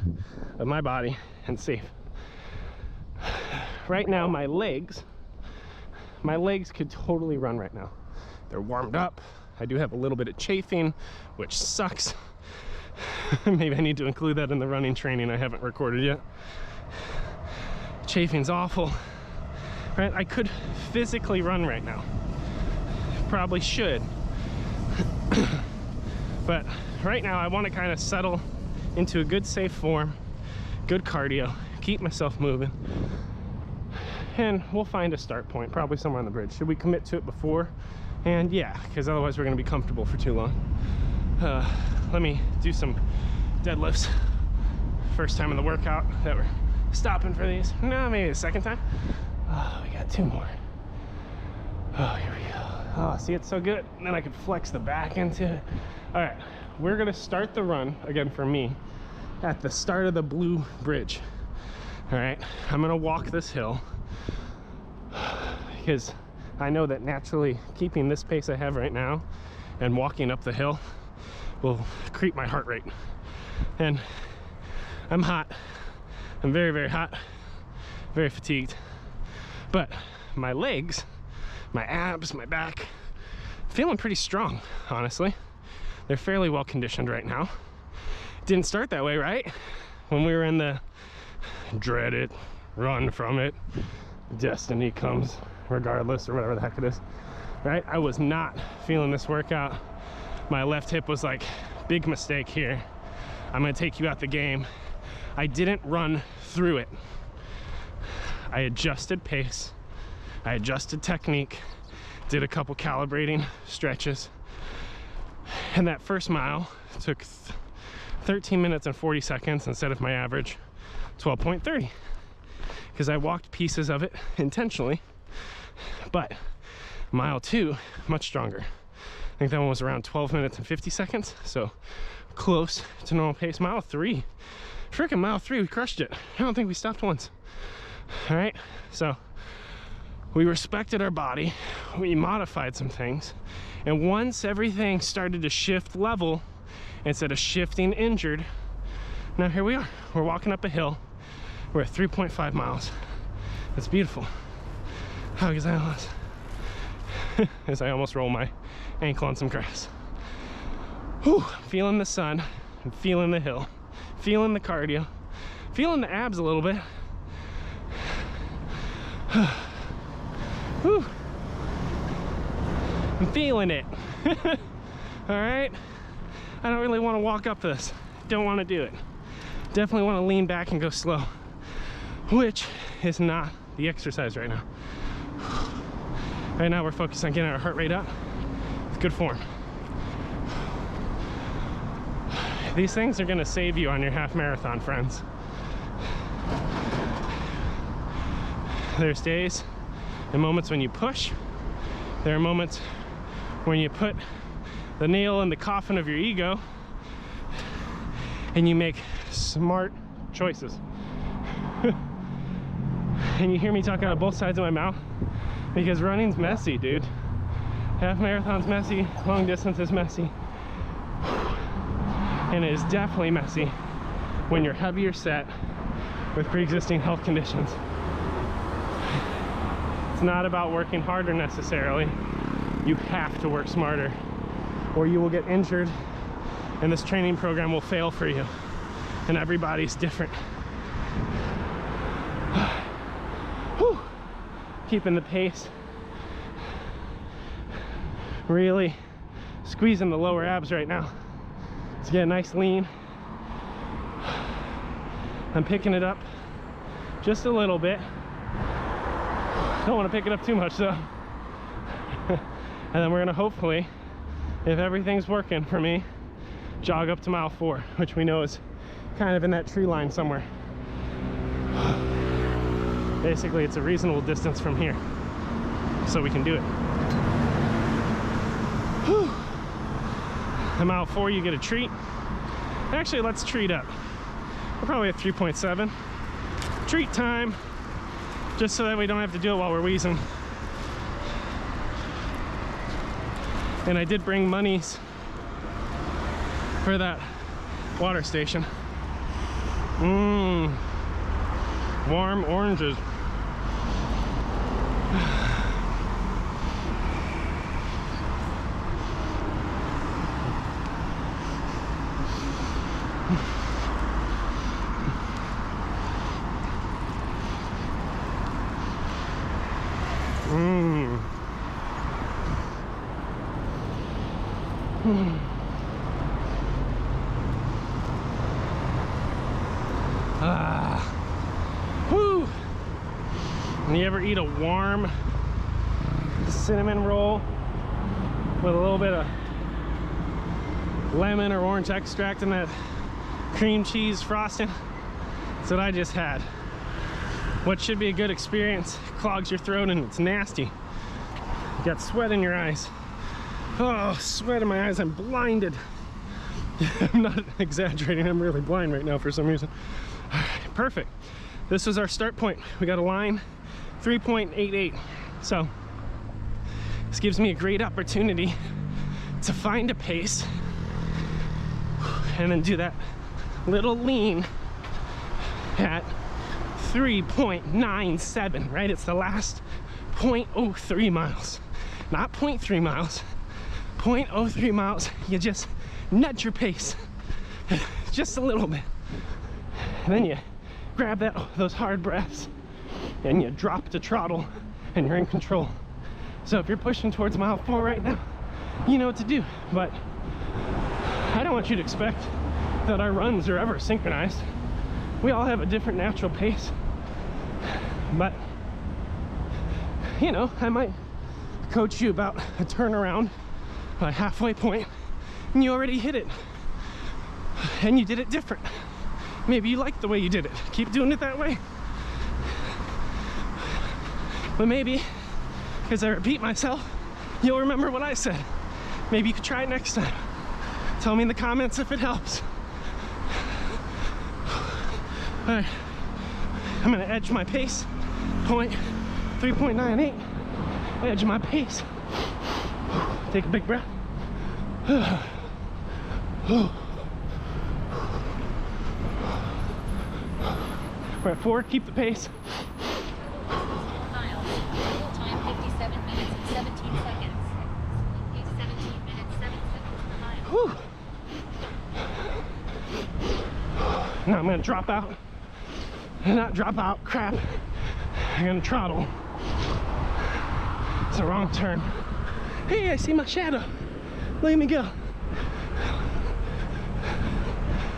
of my body and safe. Right now, my legs could totally run right now. They're warmed up. I do have a little bit of chafing, which sucks. Maybe I need to include that in the running training I haven't recorded yet. Chafing's awful, right? I could physically run right now. Probably should. But right now I want to kind of settle into a good safe form, good cardio, keep myself moving, and we'll find a start point, probably somewhere on the bridge. Should we commit to it before? And yeah, because otherwise we're going to be comfortable for too long. Let me do some deadlifts. First time in the workout that we're stopping for these. No, maybe the second time. Oh, we got 2 more. Oh, here we go. Oh, see, it's so good. And then I could flex the back into it. All right, we're gonna start the run, again for me, at the start of the blue bridge. All right, I'm gonna walk this hill because I know that naturally keeping this pace I have right now and walking up the hill will creep my heart rate. And I'm hot. I'm very, very hot, very fatigued. But my legs, my abs, my back, feeling pretty strong, honestly. They're fairly well conditioned right now. Didn't start that way, right? When we were in the dread it, run from it, destiny comes regardless, or whatever the heck it is, right? I was not feeling this workout. My left hip was like, big mistake here. I'm gonna take you out the game. I didn't run through it. I adjusted pace, I adjusted technique, did a couple calibrating stretches, and that first mile took 13 minutes and 40 seconds instead of my average 12.30, because I walked pieces of it intentionally. But mile 2, much stronger. I think that one was around 12 minutes and 50 seconds, so close to normal pace. Mile 3, freaking mile 3, we crushed it. I don't think we stopped once. All right, so we respected our body, we modified some things, and once everything started to shift level instead of shifting injured, now here we are. We're walking up a hill. We're at 3.5 miles. It's beautiful. How excited as I almost roll my ankle on some grass. Whew, feeling the sun, I'm feeling the hill, feeling the cardio, feeling the abs a little bit. Whew. I'm feeling it. All right, I don't really want to walk up this. Don't want to do it. Definitely want to lean back and go slow, which is not the exercise right now. Right now we're focused on getting our heart rate up with good form. These things are going to save you on your half marathon, friends. There's days and moments when you push. There are moments when you put the nail in the coffin of your ego and you make smart choices. And you hear me talking out both sides of my mouth because running's messy, dude. Half marathon's messy, long distance is messy. And it is definitely messy when you're heavier set with pre-existing health conditions. It's not about working harder necessarily. You have to work smarter or you will get injured and this training program will fail for you. And everybody's different. Whew. Keeping the pace. Really squeezing the lower abs right now to get a nice lean. I'm picking it up just a little bit. Don't want to pick it up too much though. And then we're gonna hopefully, if everything's working for me, jog up to mile 4, which we know is kind of in that tree line somewhere. Basically, it's a reasonable distance from here, so we can do it. Whew. At mile 4, you get a treat. Actually, let's treat up. We're probably at 3.7. Treat time, just so that we don't have to do it while we're wheezing. And I did bring monies for that water station. Warm oranges. Whew. And you ever eat a warm cinnamon roll with a little bit of lemon or orange extract and that cream cheese frosting? That's what I just had. What should be a good experience clogs your throat and it's nasty. You got sweat in your eyes. Oh, sweat in my eyes, I'm blinded. I'm not exaggerating, I'm really blind right now for some reason. Perfect. This was our start point. We got a line 3.88. So this gives me a great opportunity to find a pace and then do that little lean at 3.97, right? It's the last 0.03 miles, not 0.3 miles, 0.03 miles. You just nudge your pace just a little bit, and then you grab those hard breaths and you drop the throttle and you're in control. So if you're pushing towards mile 4 right now, you know what to do. But I don't want you to expect that our runs are ever synchronized. We all have a different natural pace, but you know, I might coach you about a turnaround, a halfway point, and you already hit it and you did it different. Maybe you like the way you did it, keep doing it that way. But maybe, because I repeat myself, you'll remember what I said. Maybe you could try it next time. Tell me in the comments if it helps. All right, I'm gonna edge my pace, 3.98, edge my pace. Take a big breath. We're at 4, keep the pace. Miles. Total time 57 minutes and 17 seconds. Pace 17 minutes, 7 seconds per mile. Whew. Now I'm gonna drop out. Not drop out, crap. I'm gonna throttle. It's a wrong turn. Hey, I see my shadow. Look at me go.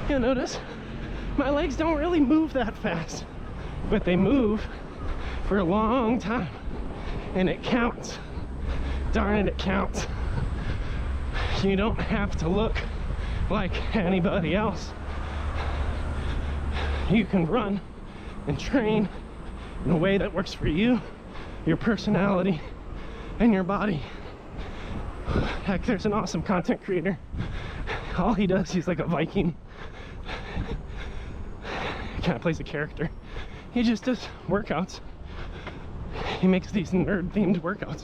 You'll notice my legs don't really move that fast, but they move for a long time, and it counts. Darn it, it counts. You don't have to look like anybody else. You can run and train in a way that works for you, your personality, and your body. Heck, there's an awesome content creator. All he does, he's like a Viking. He kind of plays a character. He just does workouts. He makes these nerd-themed workouts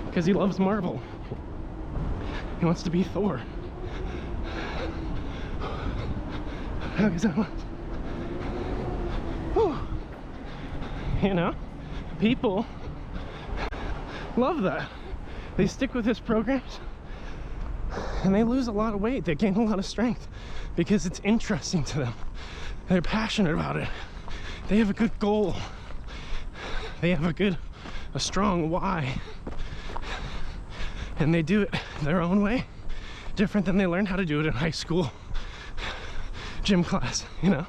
because he loves Marvel. He wants to be Thor. How is that one? You know, people love that. They stick with his programs and they lose a lot of weight. They gain a lot of strength because it's interesting to them. They're passionate about it. They have a good goal. They have a strong why. And they do it their own way, different than they learned how to do it in high school gym class, you know?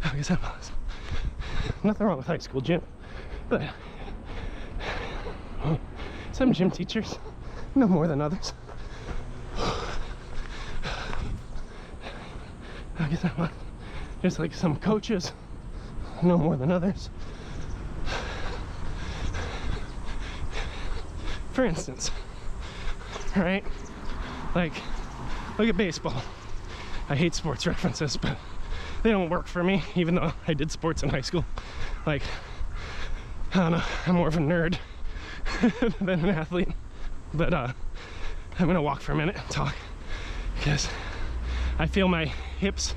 I guess that was nothing wrong with high school gym, but some gym teachers know more than others. I guess that was just like some coaches know more than others. For instance, right? Like, look at baseball. I hate sports references, but they don't work for me, even though I did sports in high school. Like, I don't know, I'm more of a nerd than an athlete. But I'm gonna walk for a minute and talk because I feel my hips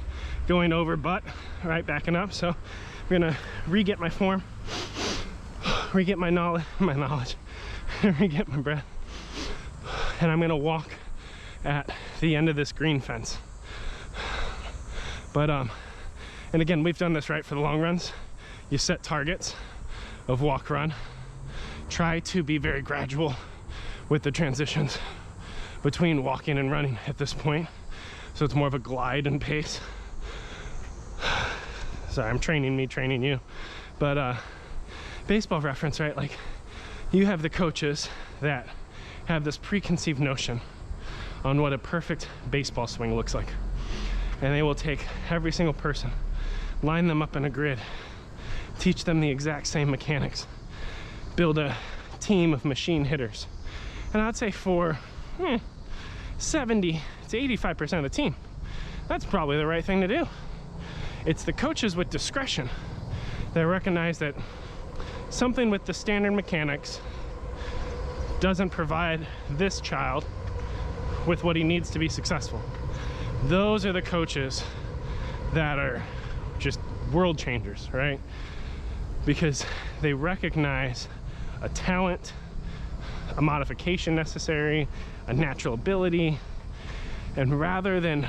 going over butt, right, backing up. So I'm gonna re-get my form, re-get my knowledge, re-get my breath. And I'm gonna walk at the end of this green fence. But, and again, we've done this, right, for the long runs. You set targets of walk, run. Try to be very gradual with the transitions between walking and running at this point. So it's more of a glide and pace. Sorry, I'm training you. But baseball reference, right? Like, you have the coaches that have this preconceived notion on what a perfect baseball swing looks like. And they will take every single person, line them up in a grid, teach them the exact same mechanics, build a team of machine hitters. And I'd say for 70 to 85% of the team, that's probably the right thing to do. It's the coaches with discretion that recognize that something with the standard mechanics doesn't provide this child with what he needs to be successful. Those are the coaches that are just world changers, right? Because they recognize a talent, a modification necessary, a natural ability, and rather than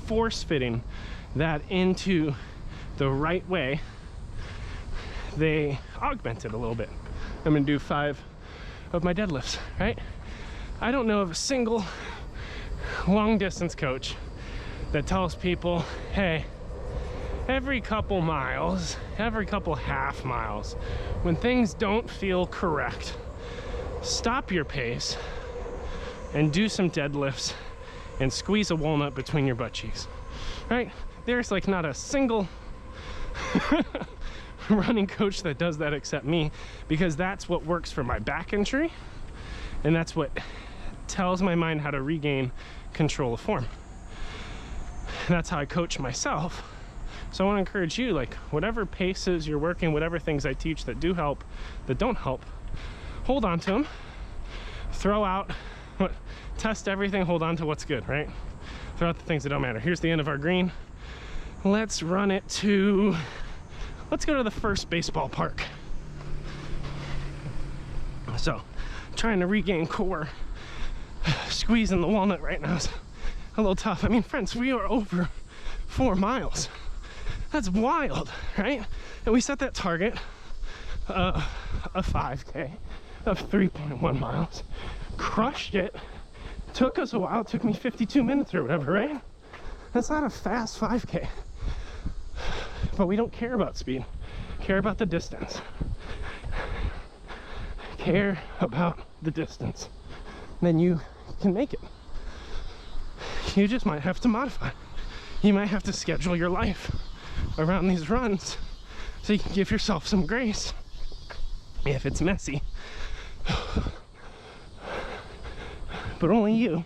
force fitting that into the right way, they augment it a little bit. I'm gonna do 5 of my deadlifts, right? I don't know of a single long distance coach that tells people, hey, every couple miles, every couple half miles, when things don't feel correct, stop your pace and do some deadlifts and squeeze a walnut between your butt cheeks, right? There's like not a single running coach that does that except me, because that's what works for my back injury, and that's what tells my mind how to regain control of form. And that's how I coach myself. So I want to encourage you, like, whatever paces you're working, whatever things I teach that do help, that don't help, hold on to them, throw out, test everything, hold on to what's good, right? Throw out the things that don't matter. Here's the end of our green. Let's run it to, let's go to the first baseball park. So, trying to regain core. Squeezing the walnut right now is a little tough. I mean, friends, we are over 4 miles. That's wild, right? And we set that target a 5K of 3.1 miles. Crushed it. Took us a while. It took me 52 minutes or whatever, right? That's not a fast 5K. But we don't care about speed. Care about the distance. Care about the distance. Then you can make it. You just might have to modify. You might have to schedule your life around these runs so you can give yourself some grace if it's messy. But only you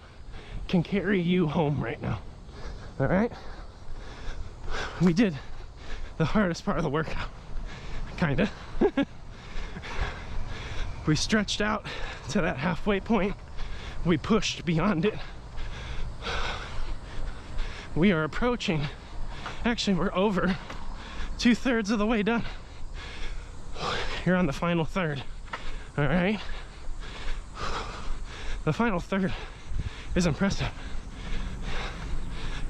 can carry you home right now. All right? We did the hardest part of the workout, kinda. We stretched out to that halfway point. We pushed beyond it. We are approaching, actually we're over 2/3 of the way done. You're on the final third, all right? The final third is impressive.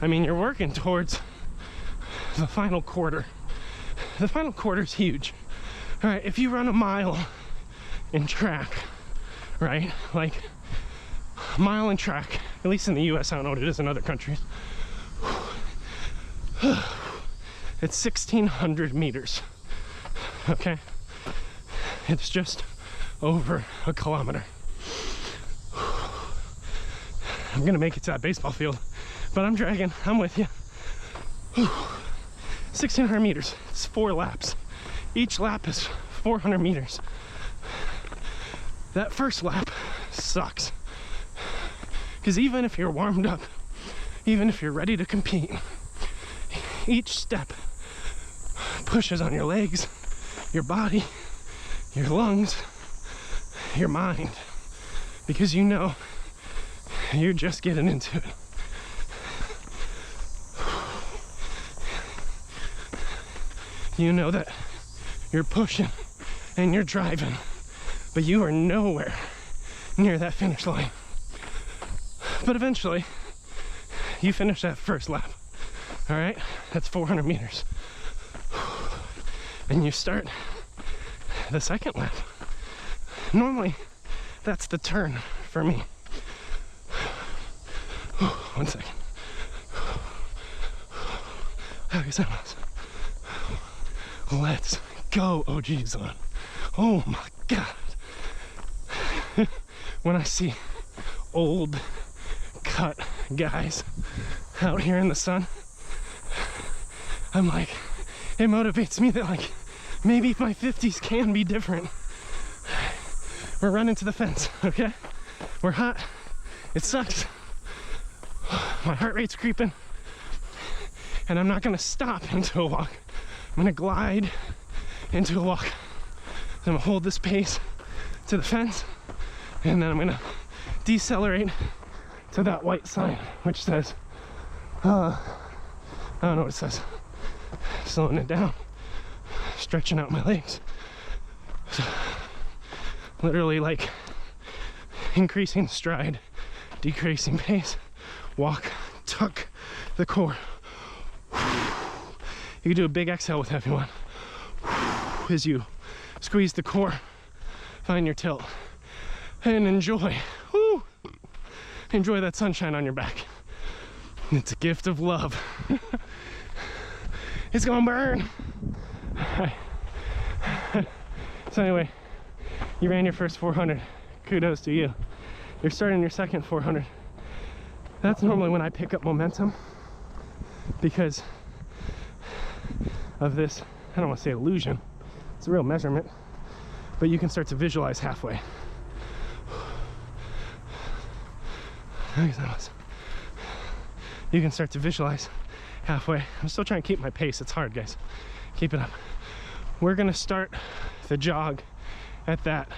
I mean, you're working towards the final quarter. The final quarter is huge. All right, if you run a mile in track, right? Like, a mile in track, at least in the US, I don't know what it is in other countries. It's 1,600 meters, okay? It's just over a kilometer. I'm gonna make it to that baseball field, but I'm dragging, I'm with you. 1,600 meters, it's 4 laps. Each lap is 400 meters. That first lap sucks. Because even if you're warmed up, even if you're ready to compete, each step pushes on your legs, your body, your lungs, your mind. Because you know You're just getting into it. You know that you're pushing and you're driving, but you are nowhere near that finish line. But eventually, you finish that first lap. All right, that's 400 meters. And you start the second lap. Normally, that's the turn for me. 1 second. Let's go, OG-san. Oh my God. When I see old cut guys out here in the sun, I'm like, it motivates me that like, maybe my 50s can be different. We're running to the fence, okay? We're hot. It sucks. My heart rate's creeping. And I'm not gonna stop into a walk. I'm gonna glide into a walk. I'm gonna hold this pace to the fence, and then I'm gonna decelerate to that white sign, which says, I don't know what it says. Slowing it down, stretching out my legs. So, literally like increasing stride, decreasing pace, walk, tuck the core. You can do a big exhale with that if you want. As you squeeze the core, find your tilt, and enjoy. Woo! Enjoy that sunshine on your back. It's a gift of love. It's gonna burn. So anyway, you ran your first 400. Kudos to you. You're starting your second 400. That's normally when I pick up momentum because of this, I don't want to say illusion, it's a real measurement, but you can start to visualize halfway. You can start to visualize halfway. I'm still trying to keep my pace. It's hard, guys. Keep it up. We're gonna start the jog at that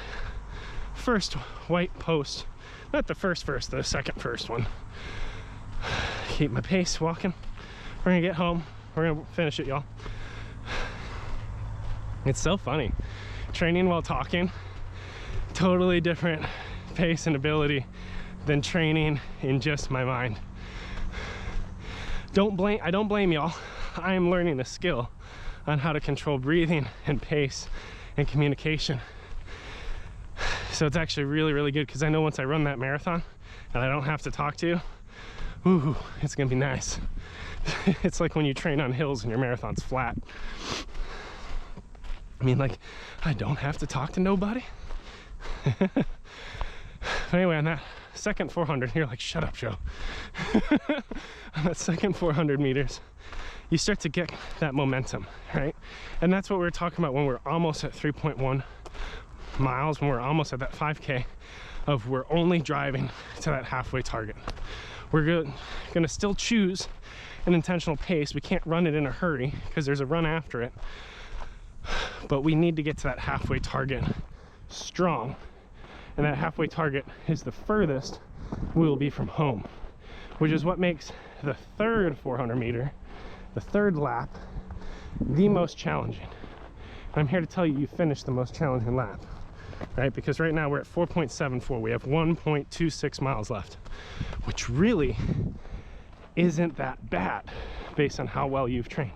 first white post. Not the first, the second first one. Keep my pace walking. We're gonna get home. We're gonna finish it, y'all. It's so funny. Training while talking, totally different pace and ability than training in just my mind. I don't blame y'all. I am learning a skill on how to control breathing and pace and communication. So it's actually really, really good because I know once I run that marathon and I don't have to talk to you, ooh, it's gonna be nice. It's like when you train on hills and your marathon's flat. I mean, like, I don't have to talk to nobody. But anyway, on that second 400, you're like, shut up, Joe. On that second 400 meters, you start to get that momentum, right? And that's what we were talking about when we're almost at 3.1 miles, when we're almost at that 5K, of we're only driving to that halfway target. We're gonna still choose an intentional pace. We can't run it in a hurry because there's a run after it. But we need to get to that halfway target strong. And that halfway target is the furthest we will be from home, which is what makes the third 400 meter, the third lap, the most challenging. And I'm here to tell you, you finished the most challenging lap, right? Because right now we're at 4.74. We have 1.26 miles left, which really isn't that bad based on how well you've trained.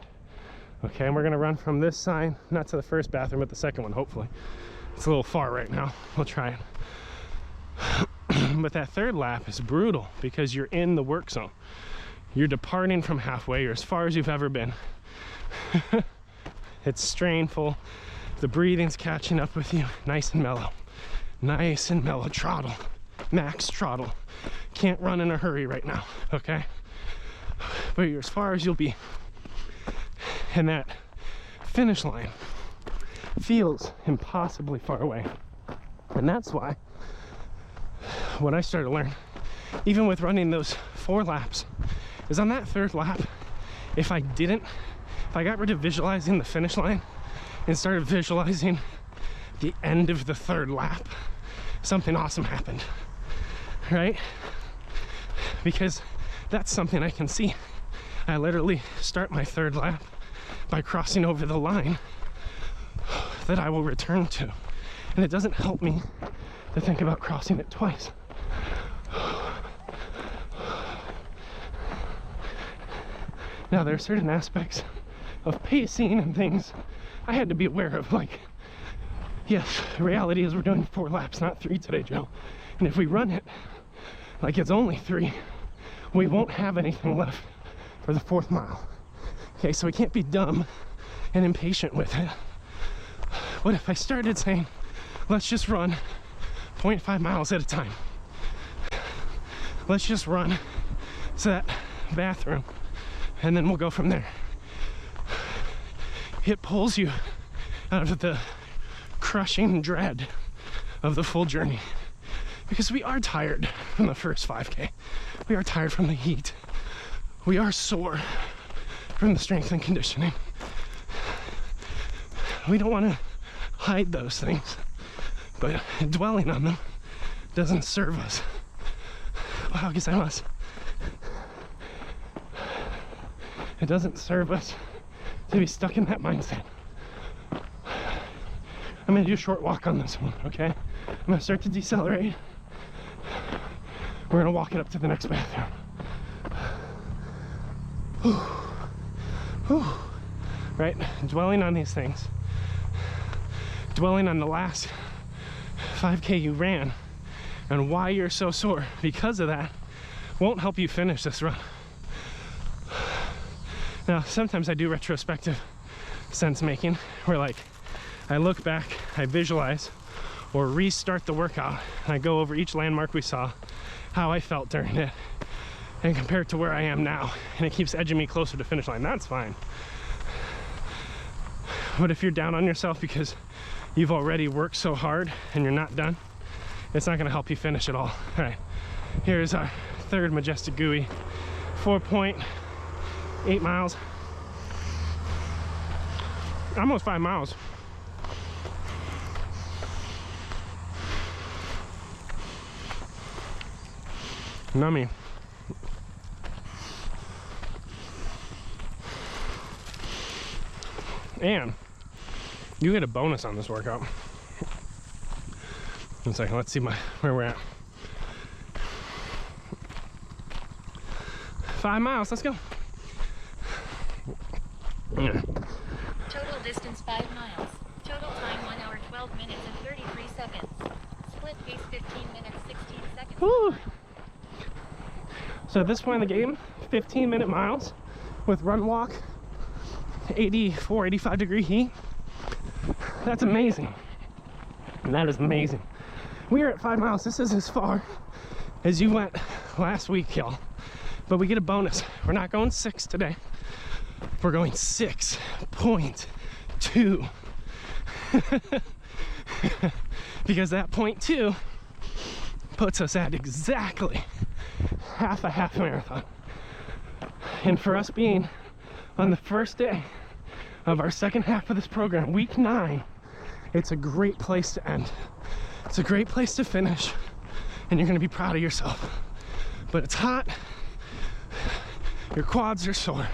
Okay, and we're gonna run from this sign, not to the first bathroom, but the second one, hopefully. It's a little far right now. We'll try it. But that third lap is brutal because you're in the work zone. You're departing from halfway. You're as far as you've ever been. It's strainful. The breathing's catching up with you. Nice and mellow. Nice and mellow. Throttle. Max throttle. Can't run in a hurry right now, okay? But you're as far as you'll be. And that finish line feels impossibly far away. And that's why what I started to learn, even with running those 4 laps, is on that third lap, if I got rid of visualizing the finish line and started visualizing the end of the third lap, something awesome happened, right? because that's something I can see. I literally start my third lap by crossing over the line that I will return to. And it doesn't help me to think about crossing it twice. Now, there are certain aspects of pacing and things I had to be aware of, like, yes, the reality is we're doing 4 laps, not 3 today, Joe. And if we run it like it's only 3, we won't have anything left for the 4th mile. Okay, so we can't be dumb and impatient with it. What if I started saying, let's just run 0.5 miles at a time? Let's just run to that bathroom, and then we'll go from there. It pulls you out of the crushing dread of the full journey, because we are tired from the first 5K. We are tired from the heat. We are sore from the strength and conditioning. We don't want to hide those things, but dwelling on them doesn't serve us. Wow, gozaimasu. It doesn't serve us to be stuck in that mindset. I'm gonna do a short walk on this one, okay? I'm gonna start to decelerate. We're gonna walk it up to the next bathroom. Whew. Whew. Right? Dwelling on these things. Dwelling on the last 5K you ran and why you're so sore because of that won't help you finish this run. Now, sometimes I do retrospective sense making where, like, I look back, I visualize, or restart the workout, and I go over each landmark we saw, how I felt during it, and compare it to where I am now, and it keeps edging me closer to finish line. That's fine. But if you're down on yourself because you've already worked so hard and you're not done, it's not gonna help you finish at all. All right, here's our third Majestic GUI, 4.8 miles, almost 5 miles. Nummy. And you get a bonus on this workout. One second, let's see where we're at. 5 miles, let's go. Yeah. Total distance 5 miles. Total time 1 hour 12 minutes and 33 seconds. Split pace 15 minutes 16 seconds. Woo. So at this point in the game, 15-minute miles with run walk, 84, 85 degree heat. That's amazing. And that is amazing. We are at 5 miles. This is as far as you went last week, y'all. But we get a bonus. We're not going 6 today. We're going 6.2. Because that 0.2 puts us at exactly half a half marathon. And for us being on the first day of our second half of this program, week 9, it's a great place to end. It's a great place to finish, and you're gonna be proud of yourself. But it's hot, your quads are sore,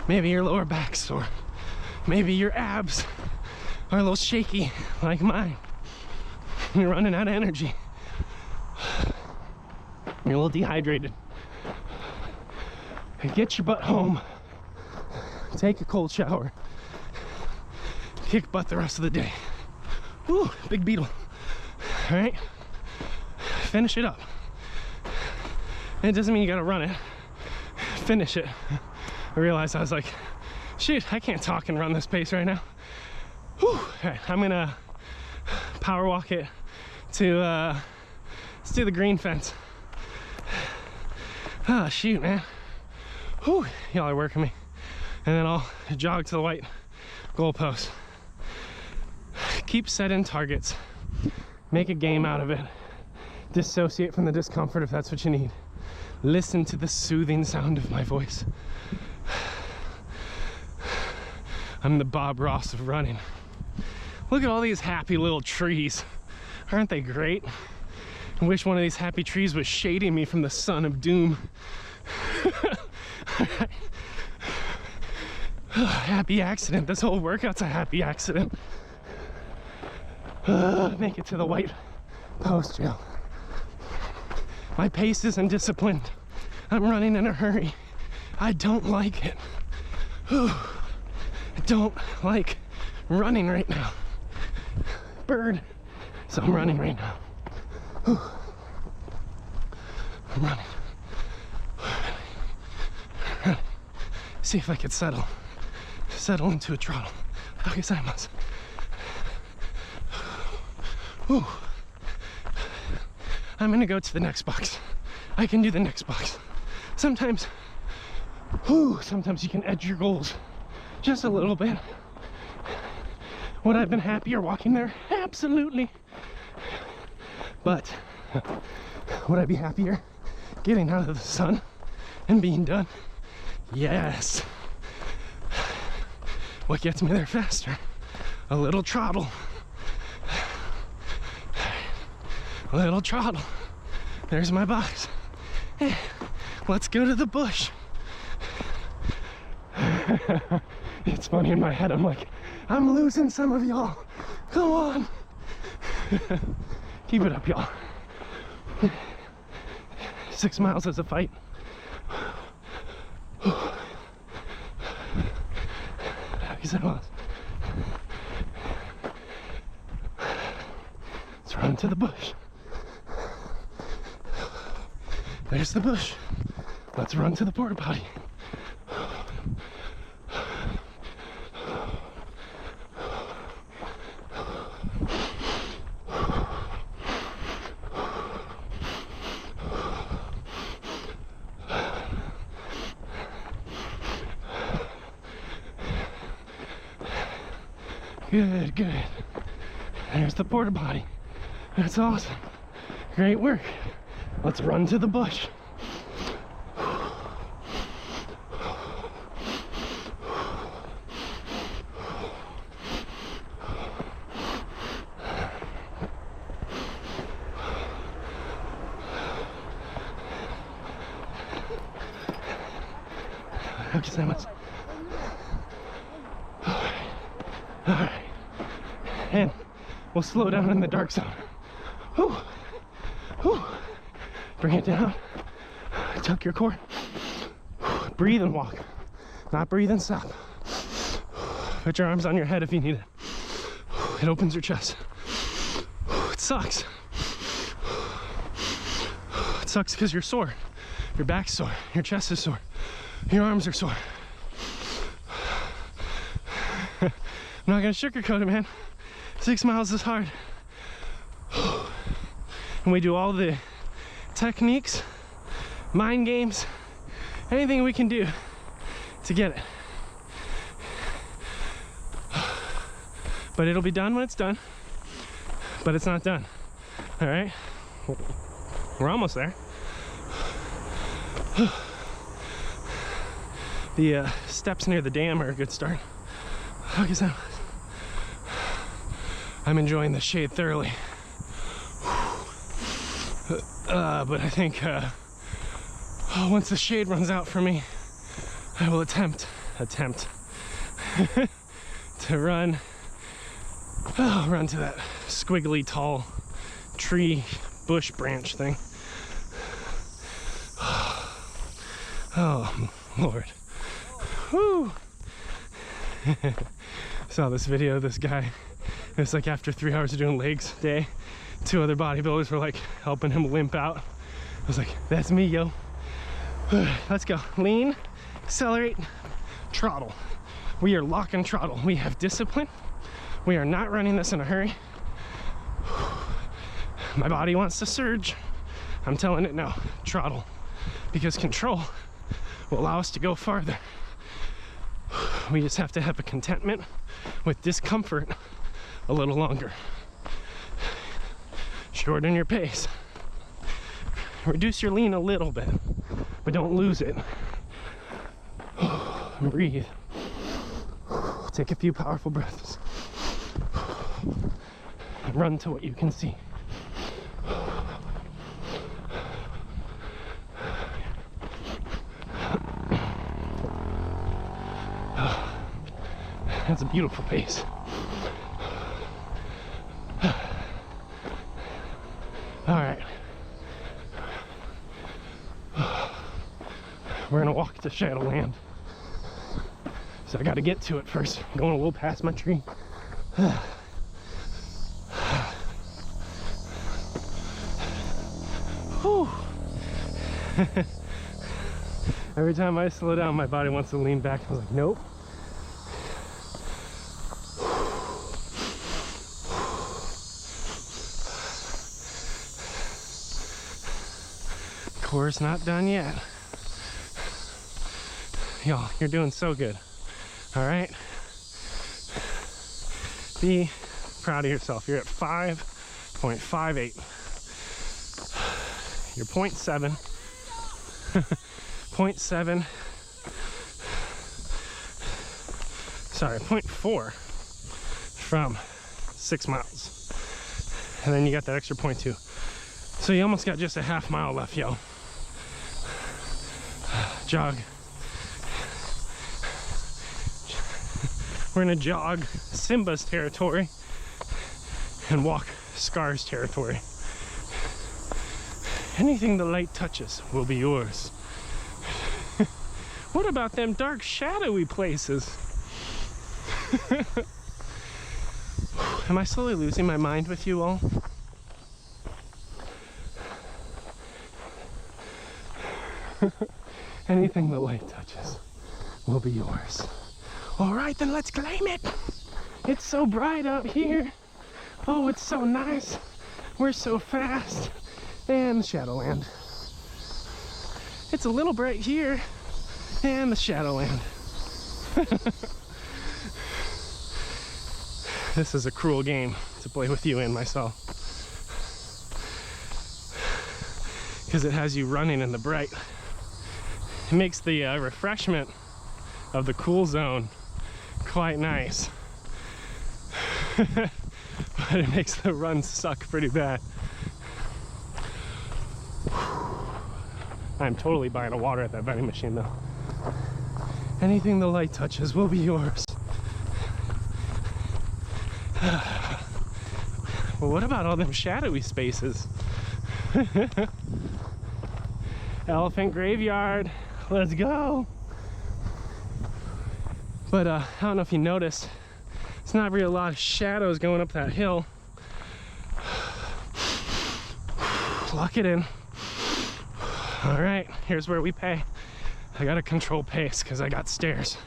maybe your lower back's sore, maybe your abs are a little shaky like mine. You're running out of energy. You're a little dehydrated. Get your butt home, take a cold shower, kick butt the rest of the day. Woo, big beetle. All right, finish it up. And it doesn't mean you gotta run it. Finish it. I realized I was like, shoot, I can't talk and run this pace right now. Whew. All right, I'm gonna power walk it to, let's do the green fence. Ah, shoot, man. Whew, y'all are working me. And then I'll jog to the white goalpost. Keep setting targets. Make a game out of it. Dissociate from the discomfort if that's what you need. Listen to the soothing sound of my voice. I'm the Bob Ross of running. Look at all these happy little trees. Aren't they great? I wish one of these happy trees was shading me from the sun of doom. Happy accident. This whole workout's a happy accident. Make it to the white post rail. My pace isn't disciplined. I'm running in a hurry. I don't like it. I don't like running right now. Bird. So I'm running right now. I'm running. See if I could settle into a trottle. Gozaimasu. I'm gonna go to the next box. I can do the next box. Sometimes you can edge your goals just a little bit. Would I have been happier walking there? Absolutely. But would I be happier getting out of the sun and being done? Yes. What gets me there faster? A little trottle. A little trottle. There's my box. Hey, let's go to the bush. It's funny in my head, I'm like, I'm losing some of y'all. Come on. Keep it up, y'all. 6 miles is a fight. Let's run to the bush. There's the bush. Let's run to the porta potty. Good, good. There's the porta potty. That's awesome. Great work. Let's run to the bush. Gozaimasu. All right. And we'll slow down in the dark zone. Whew. Whew. Bring it down. Tuck your core. Breathe and walk. Not breathe and stop. Put your arms on your head if you need it. It opens your chest. It sucks. It sucks because you're sore. Your back's sore. Your chest is sore. Your arms are sore. I'm not gonna sugarcoat it, man. 6 miles is hard. And we do all the techniques, mind games, anything we can do to get it. But it'll be done when it's done. But it's not done. All right? We're almost there. The steps near the dam are a good start. I'm enjoying the shade thoroughly. But I think once the shade runs out for me, I will attempt to run to that squiggly tall tree bush branch thing. Oh Lord. Whew. Saw this video of this guy. It was like after 3 hours of doing legs a day, 2 other bodybuilders were like helping him limp out. I was like, that's me, yo. Let's go. Lean, accelerate, trottle. We are lock and trottle. We have discipline. We are not running this in a hurry. My body wants to surge. I'm telling it no, trottle. Because control will allow us to go farther. We just have to have a contentment with discomfort a little longer. Shorten your pace. Reduce your lean a little bit, but don't lose it. And breathe. Take a few powerful breaths. And run to what you can see. beautiful pace. All right. We're gonna walk to Shadowland. So I gotta get to it first. I'm going a little past my tree. Whew. Every time I slow down, my body wants to lean back. I was like, nope. Course not done yet. Y'all, you're doing so good. All right. Be proud of yourself. You're at 5.58. You're 0.7. 0.7. Sorry, 0.4 from 6 miles. And then you got that extra 0.2. So you almost got just a half mile left, yo. Jog. We're gonna jog Simba's territory and walk Scar's territory. Anything the light touches will be yours. What about them dark, shadowy places? Am I slowly losing my mind with you all? Anything the light touches will be yours. All right, then let's claim it. It's so bright up here. Oh, it's so nice. We're so fast. And the Shadowland. It's a little bright here. And the Shadowland. This is a cruel game to play with you and myself. Because it has you running in the bright. It makes the refreshment of the cool zone quite nice. But it makes the run suck pretty bad. I'm totally buying a water at that vending machine though. Anything the light touches will be yours. Well, what about all them shadowy spaces? Elephant graveyard. Let's go. But I don't know if you noticed, it's not really a lot of shadows going up that hill. Lock it in. All right, here's where we pay. I gotta control pace because I got stairs.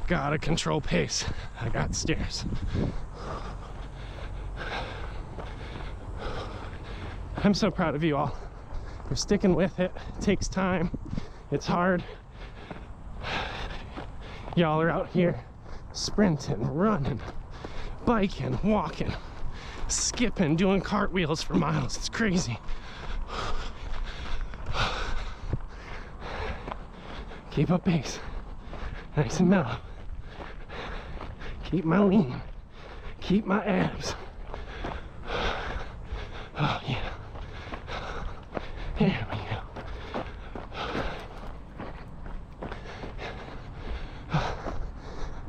Gotta control pace. I got stairs. I'm so proud of you all. You're sticking with it. It takes time. It's hard. Y'all are out here sprinting, running, biking, walking, skipping, doing cartwheels for miles. It's crazy. Keep up pace. Nice and mellow. Keep my lean. Keep my abs. Oh yeah. There we go.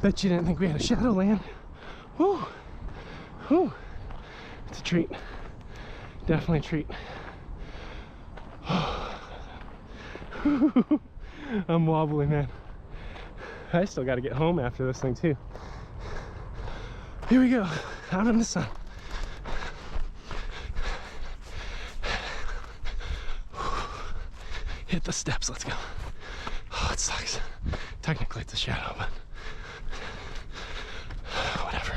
Bet you didn't think we had a Shadowland. Woo! Woo! It's a treat. Definitely a treat. I'm wobbling, man. I still got to get home after this thing too. Here we go, out in the sun. Hit the steps, let's go. Oh, it sucks. Technically it's a shadow, but whatever.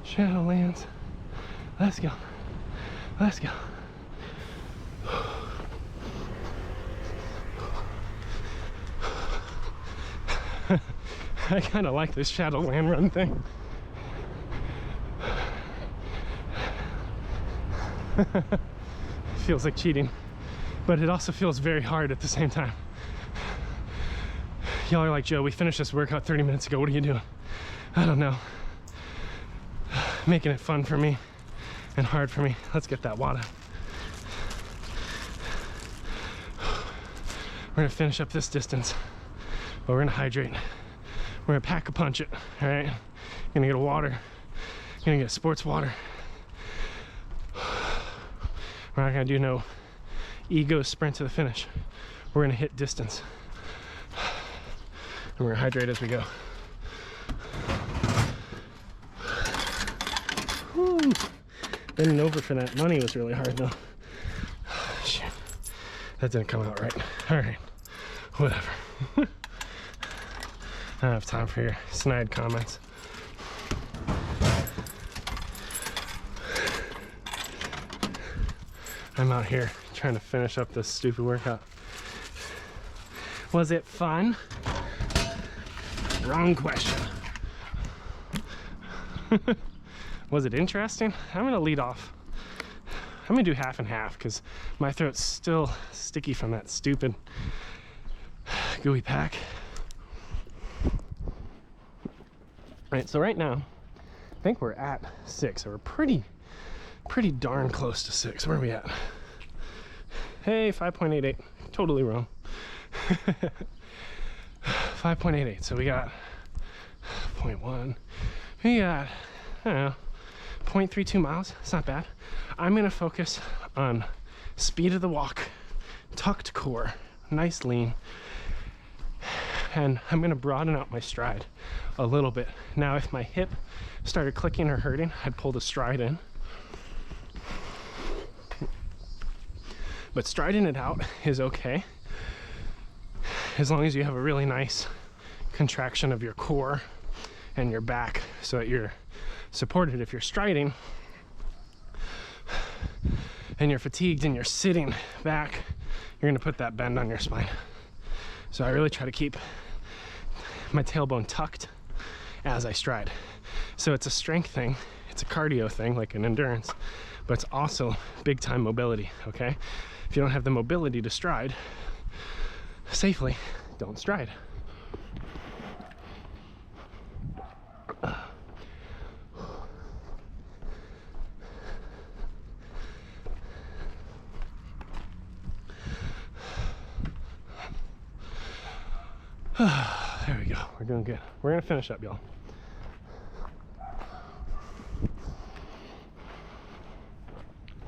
Shadowlands. Let's go. Let's go. I kind of like this Shadowland run thing. Feels like cheating. but it also feels very hard at the same time. Y'all are like, Joe, we finished this workout 30 minutes ago. What are you doing? I don't know. Making it fun for me and hard for me. Let's get that water. We're gonna finish up this distance, but we're gonna hydrate. We're gonna pack a punch it, all right? Gonna get a water, gonna get sports water. We're not gonna do no ego sprint to the finish. We're gonna hit distance. And we're gonna hydrate as we go. Whew. Bending over for that money was really hard though. Shoot. That didn't come out right. All right, whatever. I don't have time for your snide comments. I'm out here trying to finish up this stupid workout. Was it fun? Wrong question. Was it interesting? I'm gonna lead off. I'm gonna do half and half because my throat's still sticky from that stupid gooey pack. All right, so right now, I think we're at 6, so we're pretty darn close to 6. Where are we at? Hey, 5.88, totally wrong. 5.88, so we got 0.1, we got, I don't know, 0.32 miles, it's not bad. I'm gonna focus on speed of the walk, tucked core, nice lean, and I'm gonna broaden out my stride a little bit. Now, if my hip started clicking or hurting, I'd pull the stride in. But striding it out is okay, as long as you have a really nice contraction of your core and your back so that you're supported. If you're striding and you're fatigued and you're sitting back, you're gonna put that bend on your spine. So I really try to keep my tailbone tucked as I stride. So it's a strength thing, it's a cardio thing, like an endurance, but it's also big time mobility, okay? If you don't have the mobility to stride safely, don't stride. There we go, we're doing good. We're gonna finish up, y'all.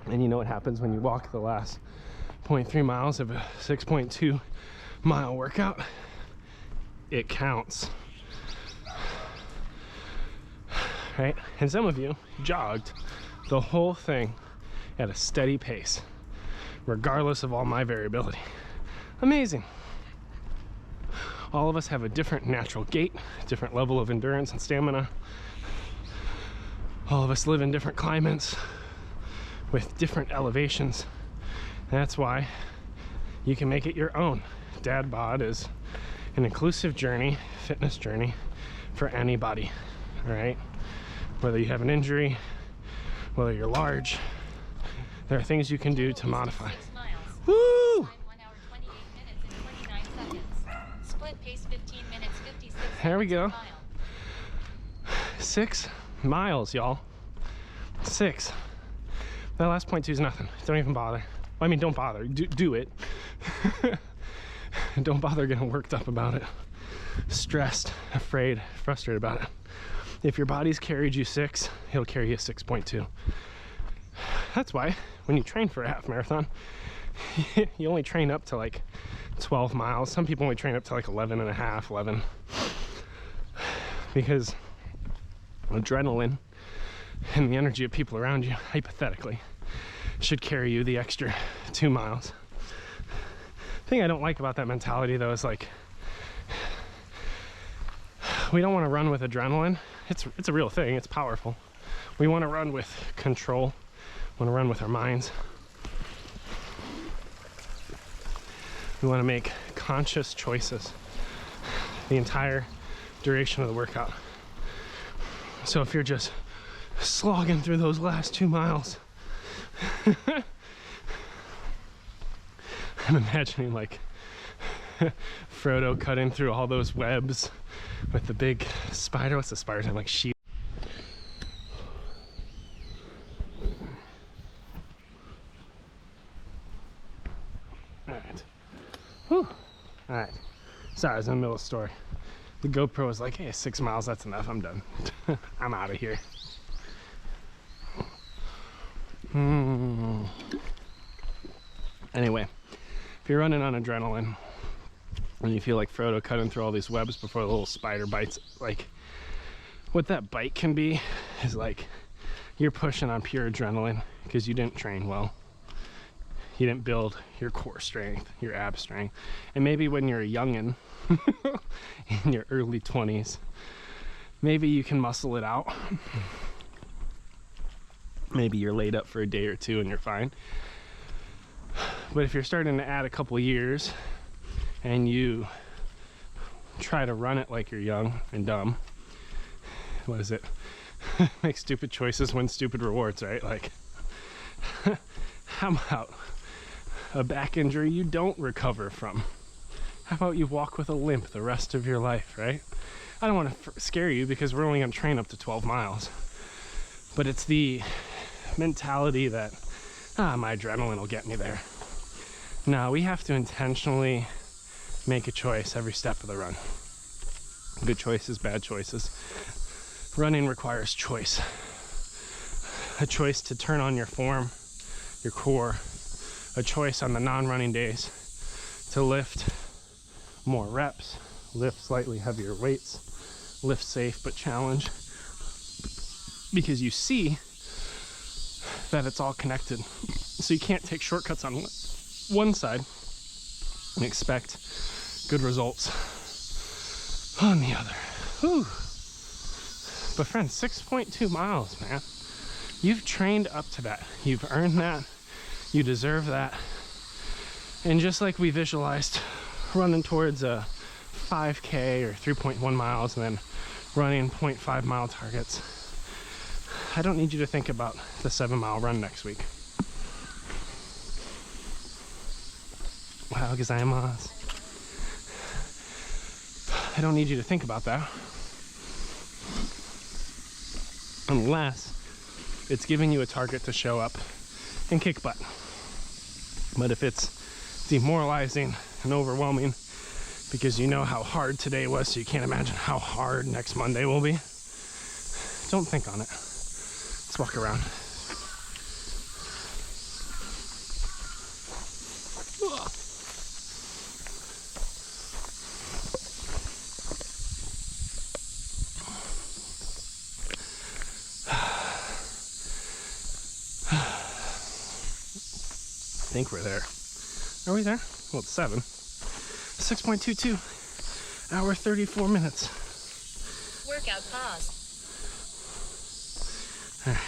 And you know what happens when you walk the last 0.3 miles of a 6.2 mile workout? It counts. Right? And some of you jogged the whole thing at a steady pace, regardless of all my variability. Amazing. All of us have a different natural gait, different level of endurance and stamina. All of us live in different climates with different elevations. That's why you can make it your own. DadBod is an inclusive journey, fitness journey for anybody, all right? Whether you have an injury, whether you're large, there are things you can do to modify. Woo! 1 hour 28 minutes and 29 seconds. Split pace 15 minutes 56 seconds. There we go. per mile. 6 miles, y'all. 6. That last 0.2 is nothing. Don't even bother. I mean, don't bother. Do it. Don't bother getting worked up about it. Stressed, afraid, frustrated about it. If your body's carried you 6, he'll carry you 6.2. That's why when you train for a half marathon, you only train up to like 12 miles. Some people only train up to like 11 and a half, 11. Because adrenaline and the energy of people around you, hypothetically, should carry you the extra 2 miles. The thing I don't like about that mentality though is like, we don't want to run with adrenaline. It's a real thing, it's powerful. We want to run with control, we want to run with our minds. We want to make conscious choices the entire duration of the workout. So if you're just slogging through those last 2 miles, I'm imagining like Frodo cutting through all those webs with the big spider. What's the spider type? Like sheep. Alright. Whew. Alright. Sorry, I was in the middle of the story. The GoPro was like, hey, 6 miles, that's enough. I'm done. I'm out of here. Anyway, if you're running on adrenaline and you feel like Frodo cutting through all these webs before the little spider bites, like what that bite can be is like you're pushing on pure adrenaline because you didn't train well. You didn't build your core strength, your ab strength. And maybe when you're a youngin' in your early 20s, maybe you can muscle it out. Maybe you're laid up for a day or two and you're fine. But if you're starting to add a couple years and you try to run it like you're young and dumb, what is it? Make stupid choices, win stupid rewards, right? Like, how about a back injury you don't recover from? How about you walk with a limp the rest of your life, right? I don't want to scare you because we're only going to train up to 12 miles. But it's the mentality that, my adrenaline will get me there. No, we have to intentionally make a choice every step of the run. Good choices, bad choices. Running requires choice. A choice to turn on your form, your core. A choice on the non-running days to lift more reps, lift slightly heavier weights, lift safe but challenge, because you see that it's all connected. So you can't take shortcuts on one side and expect good results on the other. Whew. But friends, 6.2 miles, man. You've trained up to that. You've earned that. You deserve that. And just like we visualized running towards a 5K or 3.1 miles and then running 0.5 mile targets, I don't need you to think about the 7-mile run next week. Wow, gozaimasu. I don't need you to think about that. Unless it's giving you a target to show up and kick butt. But if it's demoralizing and overwhelming because you know how hard today was, so you can't imagine how hard next Monday will be, don't think on it. Let's walk around. I think we're there. Are we there? Well, it's 7. 6.22. Hour 34 minutes. Workout pause. All right.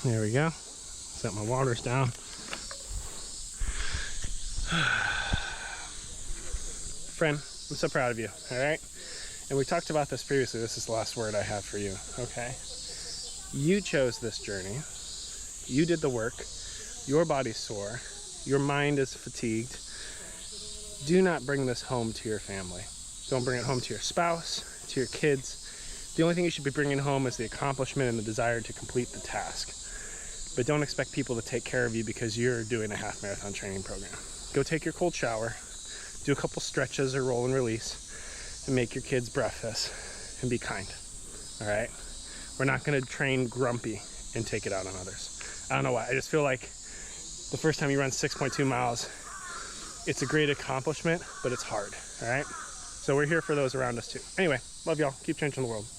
There we go. Set my waters down. Friend, I'm so proud of you, all right? And we talked about this previously. This is the last word I have for you, okay? You chose this journey. You did the work. Your body's sore. Your mind is fatigued. Do not bring this home to your family. Don't bring it home to your spouse, to your kids. The only thing you should be bringing home is the accomplishment and the desire to complete the task. But don't expect people to take care of you because you're doing a half marathon training program. Go take your cold shower, do a couple stretches or roll and release, and make your kids breakfast, and be kind, all right? We're not gonna train grumpy and take it out on others. I don't know why, I just feel like the first time you run 6.2 miles, it's a great accomplishment, but it's hard, all right? So we're here for those around us too. Anyway, love y'all, keep changing the world.